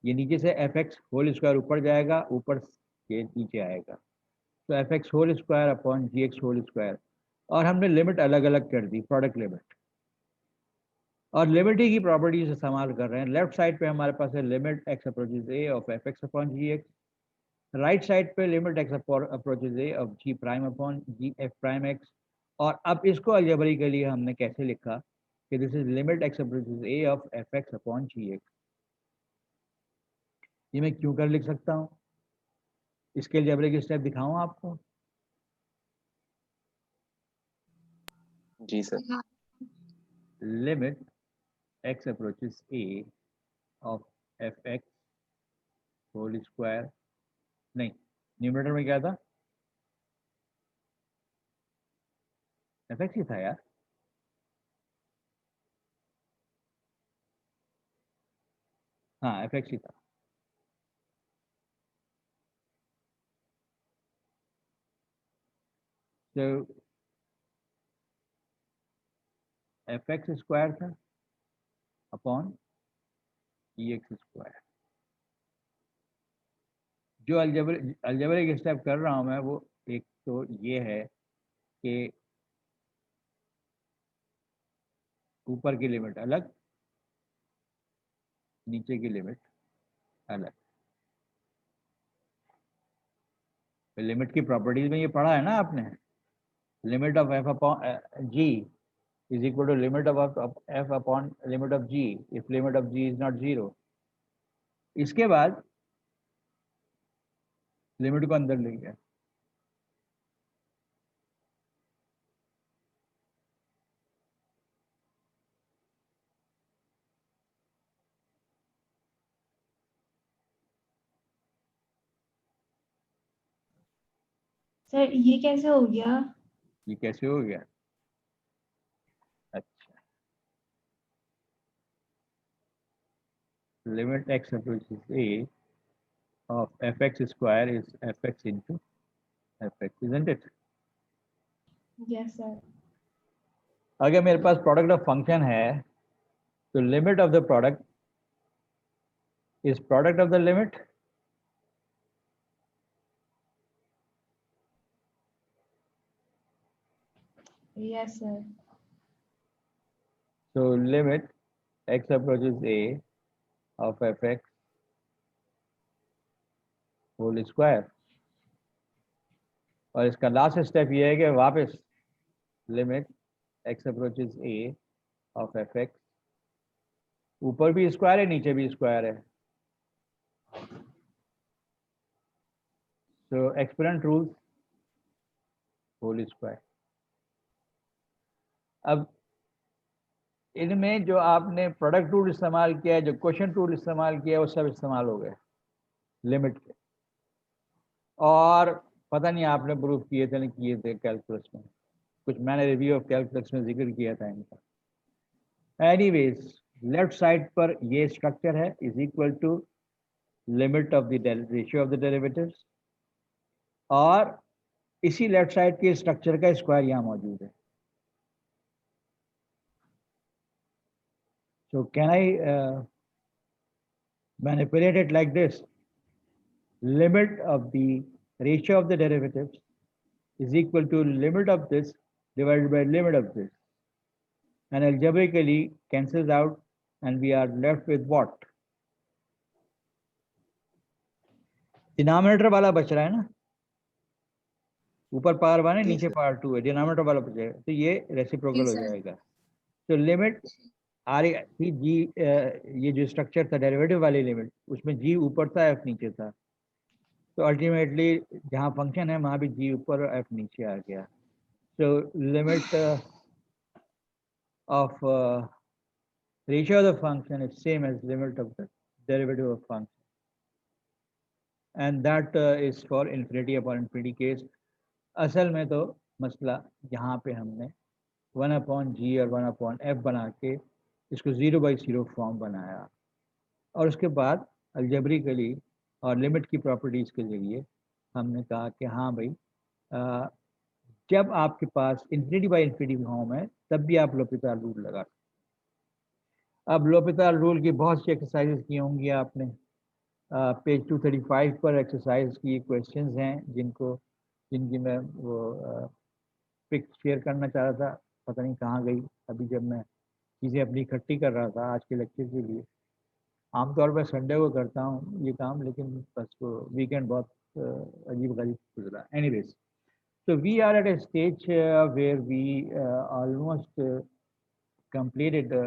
ये नीचे से fx होल स्क्वायर ऊपर जाएगा, ऊपर के नीचे आएगा, तो fx whole square upon gx whole square, और हमने लिमिट अलग अलग कर दी, प्रोडक्ट लिमिट, और लिमिट ही की प्रॉपर्टी से इस्तेमाल कर रहे हैं। लेफ्ट साइड पे हमारे पास है limit x approaches a of fx upon gx, right side पे limit x approaches a of g prime upon g f prime x, और अब इसको अलजेब्रिक के लिए हमने कैसे लिखा कि this is limit x approaches a of fx upon gx। ये मैं क्यों कर लिख सकता हूँ? इसके अलजेब्रिक स्टेप दिखाऊं आपको? जी sir. Limit x approaches a of fx whole square, नहीं न्यूमरेटर में क्या था? fx ही था यार। हाँ fx ही था। तो fx स्क्वायर था अपॉन ex स्क्वायर। जो अलजेब्रिक स्टेप कर रहा हूं मैं वो एक तो ये है कि ऊपर की लिमिट अलग, नीचे की लिमिट अलग। लिमिट की प्रॉपर्टीज में ये पढ़ा है ना आपने, limit of f upon g is equal to limit of f upon limit of g if limit of g is not 0। इसके बाद लिमिट को अंदर ले गया, सर ये कैसे हो गया? ये कैसे हो गया? अच्छा, limit x approaches a of fx square is fx into fx, isn't it? Yes sir. अगर मेरे पास प्रोडक्ट ऑफ फंक्शन है तो limit of the product is product of the limit yes sir. so limit x approaches a of fx whole square, और इसका last step ये है कि वापस limit x approaches a of fx, ऊपर भी स्क्वायर है नीचे भी स्क्वायर है, so exponent rules whole square। अब इनमें जो आपने प्रोडक्ट रूल इस्तेमाल किया है, जो क्वेश्चन रूल इस्तेमाल किया है, वो सब इस्तेमाल हो गए लिमिट के। और पता नहीं आपने प्रूफ किए थे नहीं किए थे कैलकुलस में, कुछ मैंने रिव्यू ऑफ कैलकुलस में जिक्र किया था इनका। एनीवेज लेफ्ट साइड पर ये स्ट्रक्चर है is equal to limit of the ratio of the derivatives, और इसी लेफ्ट साइड के स्ट्रक्चर का स्क्वायर यहाँ मौजूद है। So can I manipulate it like this? Limit of the ratio of the derivatives is equal to limit of this divided by limit of this, and algebraically cancels out, and we are left with what? Denominator वाला बच रहा है ना, ऊपर power 1 है, नीचे power 2 है, denominator वाला बचेगा, तो ये रेसिप्रोकल हो जाएगा। तो लिमिट आर जी, ये जो स्ट्रक्चर था डेरिवेटिव वाली लिमिट, उसमें जी ऊपर था एफ नीचे था, तो अल्टीमेटली जहाँ फंक्शन है वहाँ भी जी ऊपर एफ नीचे आ गया। So limit of ratio of the function is same as limit of the derivative of function, and that is for infinity upon infinity case. असल में तो मसला यहाँ पे हमने 1/g और 1/f बना के इसको 0/0 फॉर्म बनाया, और उसके बाद अलजेब्रिकली और लिमिट की प्रॉपर्टीज़ के जरिए हमने कहा कि हाँ भाई, जब आपके पास इन्फिनिटी बाई इन्फिनिटी फॉर्म है तब भी आप लोपिताल रूल लगा। अब लोपिताल रूल की बहुत सी एक्सरसाइजेस की होंगी आपने, पेज 235 पर एक्सरसाइज की क्वेश्चंस हैं जिनकी मैं वो पिक शेयर करना चाह रहा था, पता नहीं कहाँ गई अभी जब मैं चीज़ें अपनी इकट्ठी कर रहा था आज के लेक्चर के लिए। आमतौर पर संडे को करता हूँ ये काम, लेकिन बस वो वीकेंड बहुत अजीब गरीब गुजरा। Anyways, so we are at a stage where we almost completed a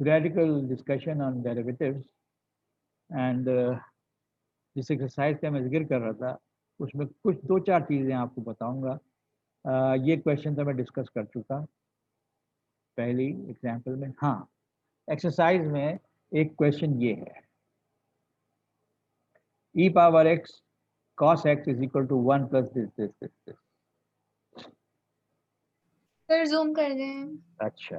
theoretical discussion on derivatives, and जिस एक्सरसाइज का मैं जिक्र कर रहा था उसमें कुछ 2-4 चीज़ें आपको बताऊंगा। ये क्वेश्चन तो मैं डिस्कस कर चुका पहली एग्जाम्पल में। हाँ, एक्सरसाइज में एक क्वेश्चन ये है, e power x cos x is equal to 1 plus this। फिर जूम कर दें। अच्छा,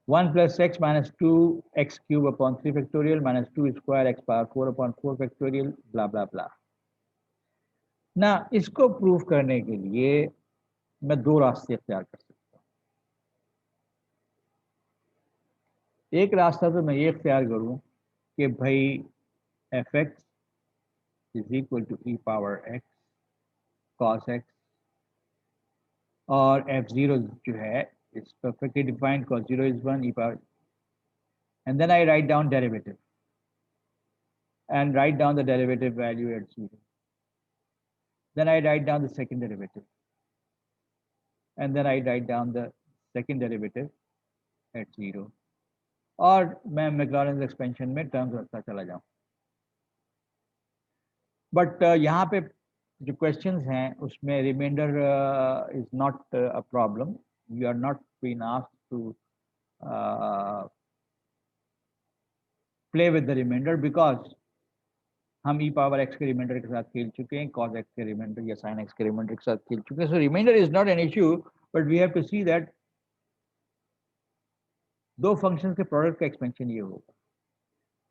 1 plus x minus 2x cube upon 3 factorial minus 2 square x power 4 upon 4 factorial blah blah blah। ना इसको प्रूव करने के लिए मैं दो रास्ते इख्तियार कर सकता हूँ। एक रास्ता तो मैं ये इख्तियार करूँ कि भाई f(x) is equal to e power x cos x, और f0 जो है is perfectly defined, cos 0 is 1 e power, and then I write down derivative and write down the derivative value at 0. Then I write down the second derivative, and then I write down the second derivative at 0, और मैं मैक्लॉरेंस expansion में terms रखता चला जाऊँ। But यहाँ पे जो questions हैं उसमें remainder is not a problem, you are not been asked to play with the remainder, because हम e पावर x के रिमाइंडर के साथ खेल चुके हैं, cos x के रिमाइंडर या sin x के रिमाइंडर के साथ खेल चुके हैं। So remainder is not an issue, but we have to see that दो फंक्शंस के प्रोडक्ट का एक्सपेंशन ये होगा।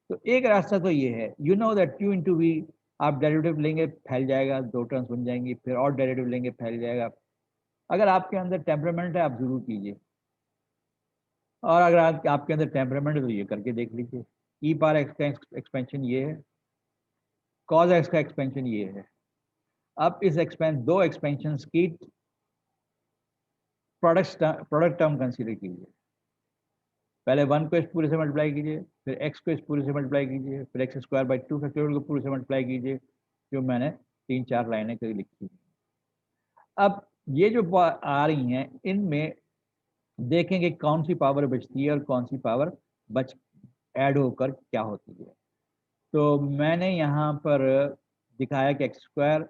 तो एक रास्ता तो ये है, you know that q into v, आप डेरिवेटिव लेंगे फैल जाएगा, दो टर्म्स बन जाएंगी, फिर और डेरिवेटिव लेंगे फैल जाएगा। अगर आपके अंदर टेम्परामेंट है आप जरूर कीजिए, और अगर आपके अंदर टेम्परामेंट है तो ये करके देख लीजिए। e पावर x का एक्सपेंशन ये है, cos x का एक्सपेंशन ये है। अब इस दो एक्सपेंशंस की प्रोडक्ट टर्म कंसीडर कीजिए। पहले 1 को इस पूरे से मल्टीप्लाई कीजिए, फिर x को इस पूरे से मल्टीप्लाई कीजिए, फिर x² 2 फैक्टोरियल को पूरे से मल्टीप्लाई कीजिए, जो मैंने 3-4 लाइनें करी लिखी। अब ये जो आ रही हैं इनमें देखेंगे कौन सी पावर बचती है और कौन सी पावर ऐड होकर क्या होती है। तो मैंने यहाँ पर दिखाया कि x²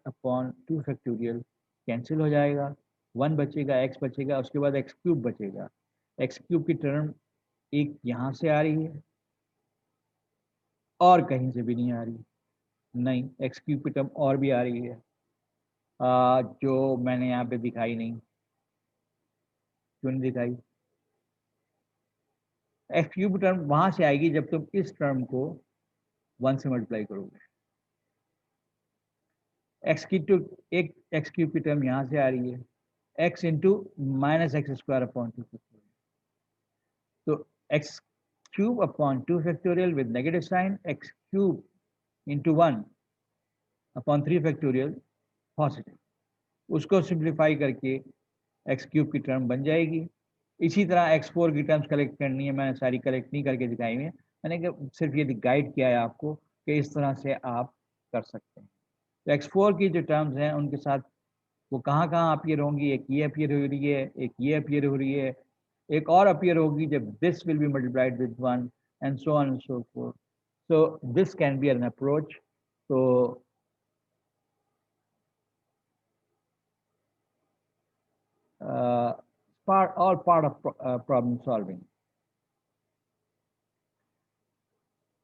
2 फैक्टोरियल कैंसिल हो जाएगा, 1 बचेगा, x बचेगा, उसके बाद x क्यूब बचेगा। x क्यूब की टर्म एक यहाँ से आ रही है और कहीं से भी नहीं आ रही, नहीं, x क्यूब की टर्म और भी आ रही है जो मैंने यहाँ पे दिखाई नहीं। क्यों नहीं दिखाई? x क्यूब टर्म वहां से आएगी जब तुम इस टर्म को 1 से मल्टीप्लाई करोगे। x क्यूब की टर्म यहाँ से आ रही है, x into minus x square upon 2 factorial. तो x cube upon 2 factorial with negative sign, x cube into 1 upon 3 factorial positive. उसको सिंप्लीफाई करके x क्यूब की टर्म बन जाएगी। इसी तरह x4 की टर्म्स कलेक्ट करनी है, मैंने सारी कलेक्ट नहीं करके दिखाई है, मैंने सिर्फ ये गाइड किया है आपको कि इस तरह से आप कर सकते हैं। तो x4 की जो टर्म्स हैं उनके साथ वो कहाँ कहाँ अपीयर होंगी, एक ये अपीयर हो रही है, एक ये अपीयर हो रही है, एक और अपीयर होगी जब this will be multiplied with 1 and so on and so fourth. So this can be an approach. तो all part of problem solving।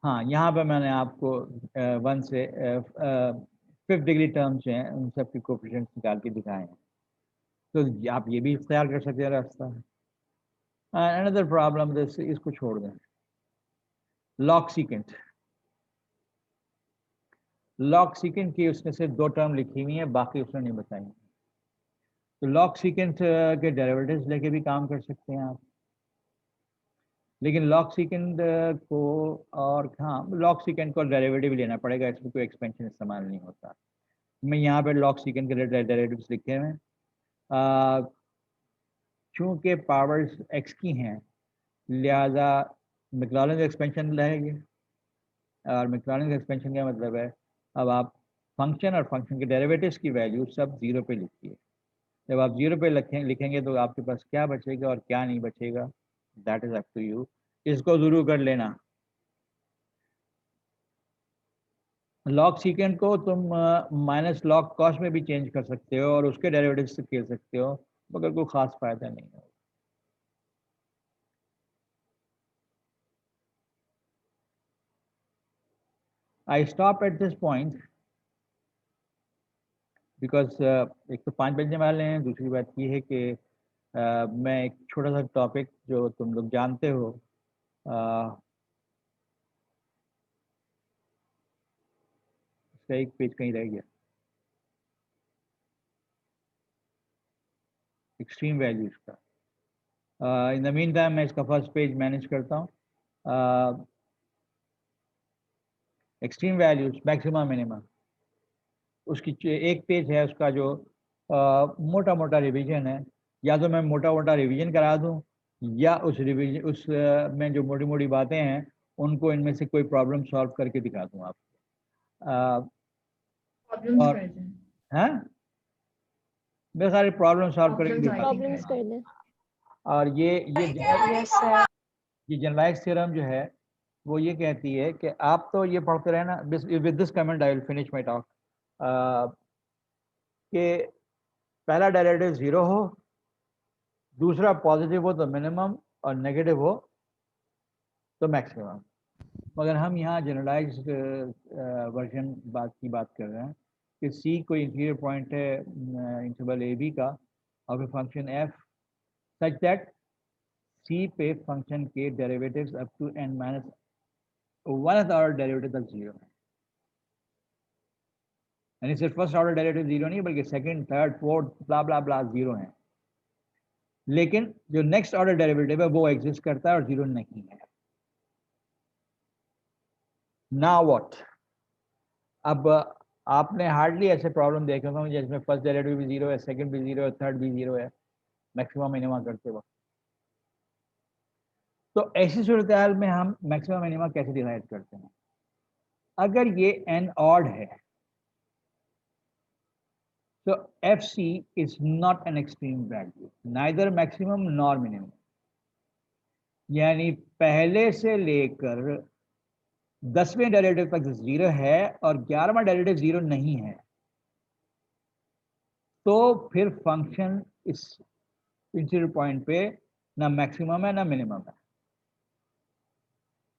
हाँ, यहाँ पे मैंने आपको 1 से 5th डिग्री टर्म्स हैं उन सब के कोएफिशिएंट्स निकाल के दिखाए हैं, तो आप ये भी इख्तियार कर सकते हैं रास्ता। अनदर प्रॉब्लम इसको छोड़ दें। लॉग सीकेंट की उसमें से 2 टर्म लिखी हुई है, बाकी उसने नहीं बताई। तो लॉग सीकेंट के डेरिवेटिव्स लेके भी काम कर सकते हैं आप, लेकिन लॉग सीकेंट को और हाँ, लॉग सीकेंट को डेरिवेटिव लेना पड़ेगा, इसमें कोई एक्सपेंशन इस्तेमाल नहीं होता। मैं यहाँ पे लॉग सीकेंट के डेरिवेटिव्स लिखे हुए हैं। चूँकि पावर्स x की हैं लिहाजा मैक्लॉरेंस एक्सपेंशन रहेगी, और मैक्लॉरेंस एक्सपेंशन का मतलब है अब आप फंक्शन और फंक्शन के डेरिवेटिव्स की वैल्यू सब 0 पे लिखिए। जब आप 0 पे लिखेंगे तो आपके पास क्या बचेगा और क्या नहीं बचेगा, that is up to you. इसको जरूर कर लेना। लॉग सीकेंट को तुम माइनस लॉग कॉस में भी चेंज कर सकते हो और उसके डेरिवेटिव से खेल सकते हो, मगर कोई खास फायदा नहीं है। I stop at this point because एक तो 5 बजने वाले हैं, दूसरी बात ये है कि मैं एक छोटा सा टॉपिक जो तुम लोग जानते हो, इसका एक पेज कहीं रह गया, एक्सट्रीम वैल्यूज का। इन द मीन टाइम मैं इसका फर्स्ट पेज मैनेज करता हूँ। एक्सट्रीम वैल्यूज मैक्सिमम मिनिमम, उसकी एक पेज है, उसका जो मोटा मोटा रिवीजन है, या तो मैं मोटा मोटा रिवीजन करा दूं या उस रिवीजन में जो मोटी मोटी बातें हैं उनको इनमें से कोई प्रॉब्लम सॉल्व करके दिखा दूं आपको। और हैं मेरे सारे प्रॉब्लम सॉल्व करके दिखा दूं। प्रॉब्लम्स कर दें। और ये जनरलाइज्ड थ्योरम जो है वो ये कहती है कि आप तो ये पढ़ते रहना। With this comment I will finish my talk. कि पहला डेरिवेटिव 0 हो, दूसरा पॉजिटिव हो तो मिनिमम और नेगेटिव हो तो मैक्सिमम। मगर हम यहाँ जनरलाइज्ड वर्जन की बात कर रहे हैं कि सी कोई इंटीरियर पॉइंट है इंटरवल ए बी का of A function F such that C पे फंक्शन के derivatives up to n minus 1th order derivative तक 0 है। यानी सिर्फ फर्स्ट ऑर्डर डेरिवेटिव 0 नहीं बल्कि सेकंड, थर्ड, फोर्थ ब्ला ब्ला ब्ला 0 है, लेकिन जो नेक्स्ट ऑर्डर डेरिवेटिव है वो एग्जिस्ट करता है और 0 नहीं है। Now what? अब आपने हार्डली ऐसे प्रॉब्लम देखे होंगे जिसमें फर्स्ट डेरिवेटिव भी 0 है, सेकंड भी 0 है, थर्ड भी 0 है मैक्सिमम मिनिमा करते वक्त। तो ऐसी सूरत हाल में हम मैक्सिमम मिनिमा कैसे डिसाइड करते हैं? अगर ये n ऑड है तो fc is not an extreme value, neither maximum nor minimum। यानी पहले से लेकर 10वें डेरिवेटिव तक 0 है और 11वां डेरिवेटिव 0 नहीं है, तो फिर फंक्शन इस इंटीरियर पॉइंट पे ना मैक्सिमम है ना मिनिमम है।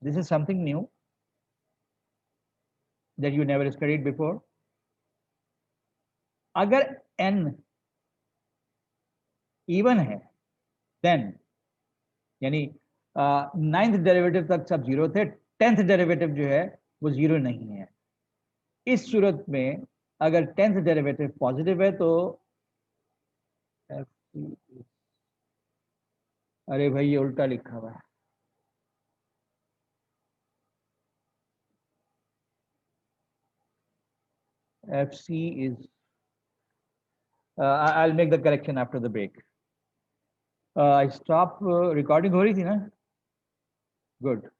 This is something knew that you never studied before. अगर n इवन है देन यानी नाइन्थ डेरिवेटिव तक सब जीरो थे, 10th डेरिवेटिव जो है वो जीरो नहीं है। इस सूरत में अगर 10th डेरिवेटिव पॉजिटिव है तो अरे भाई ये उल्टा लिखा हुआ है। FC is I'll make the correction after the break. I stop recording हो रही थी ना? Good.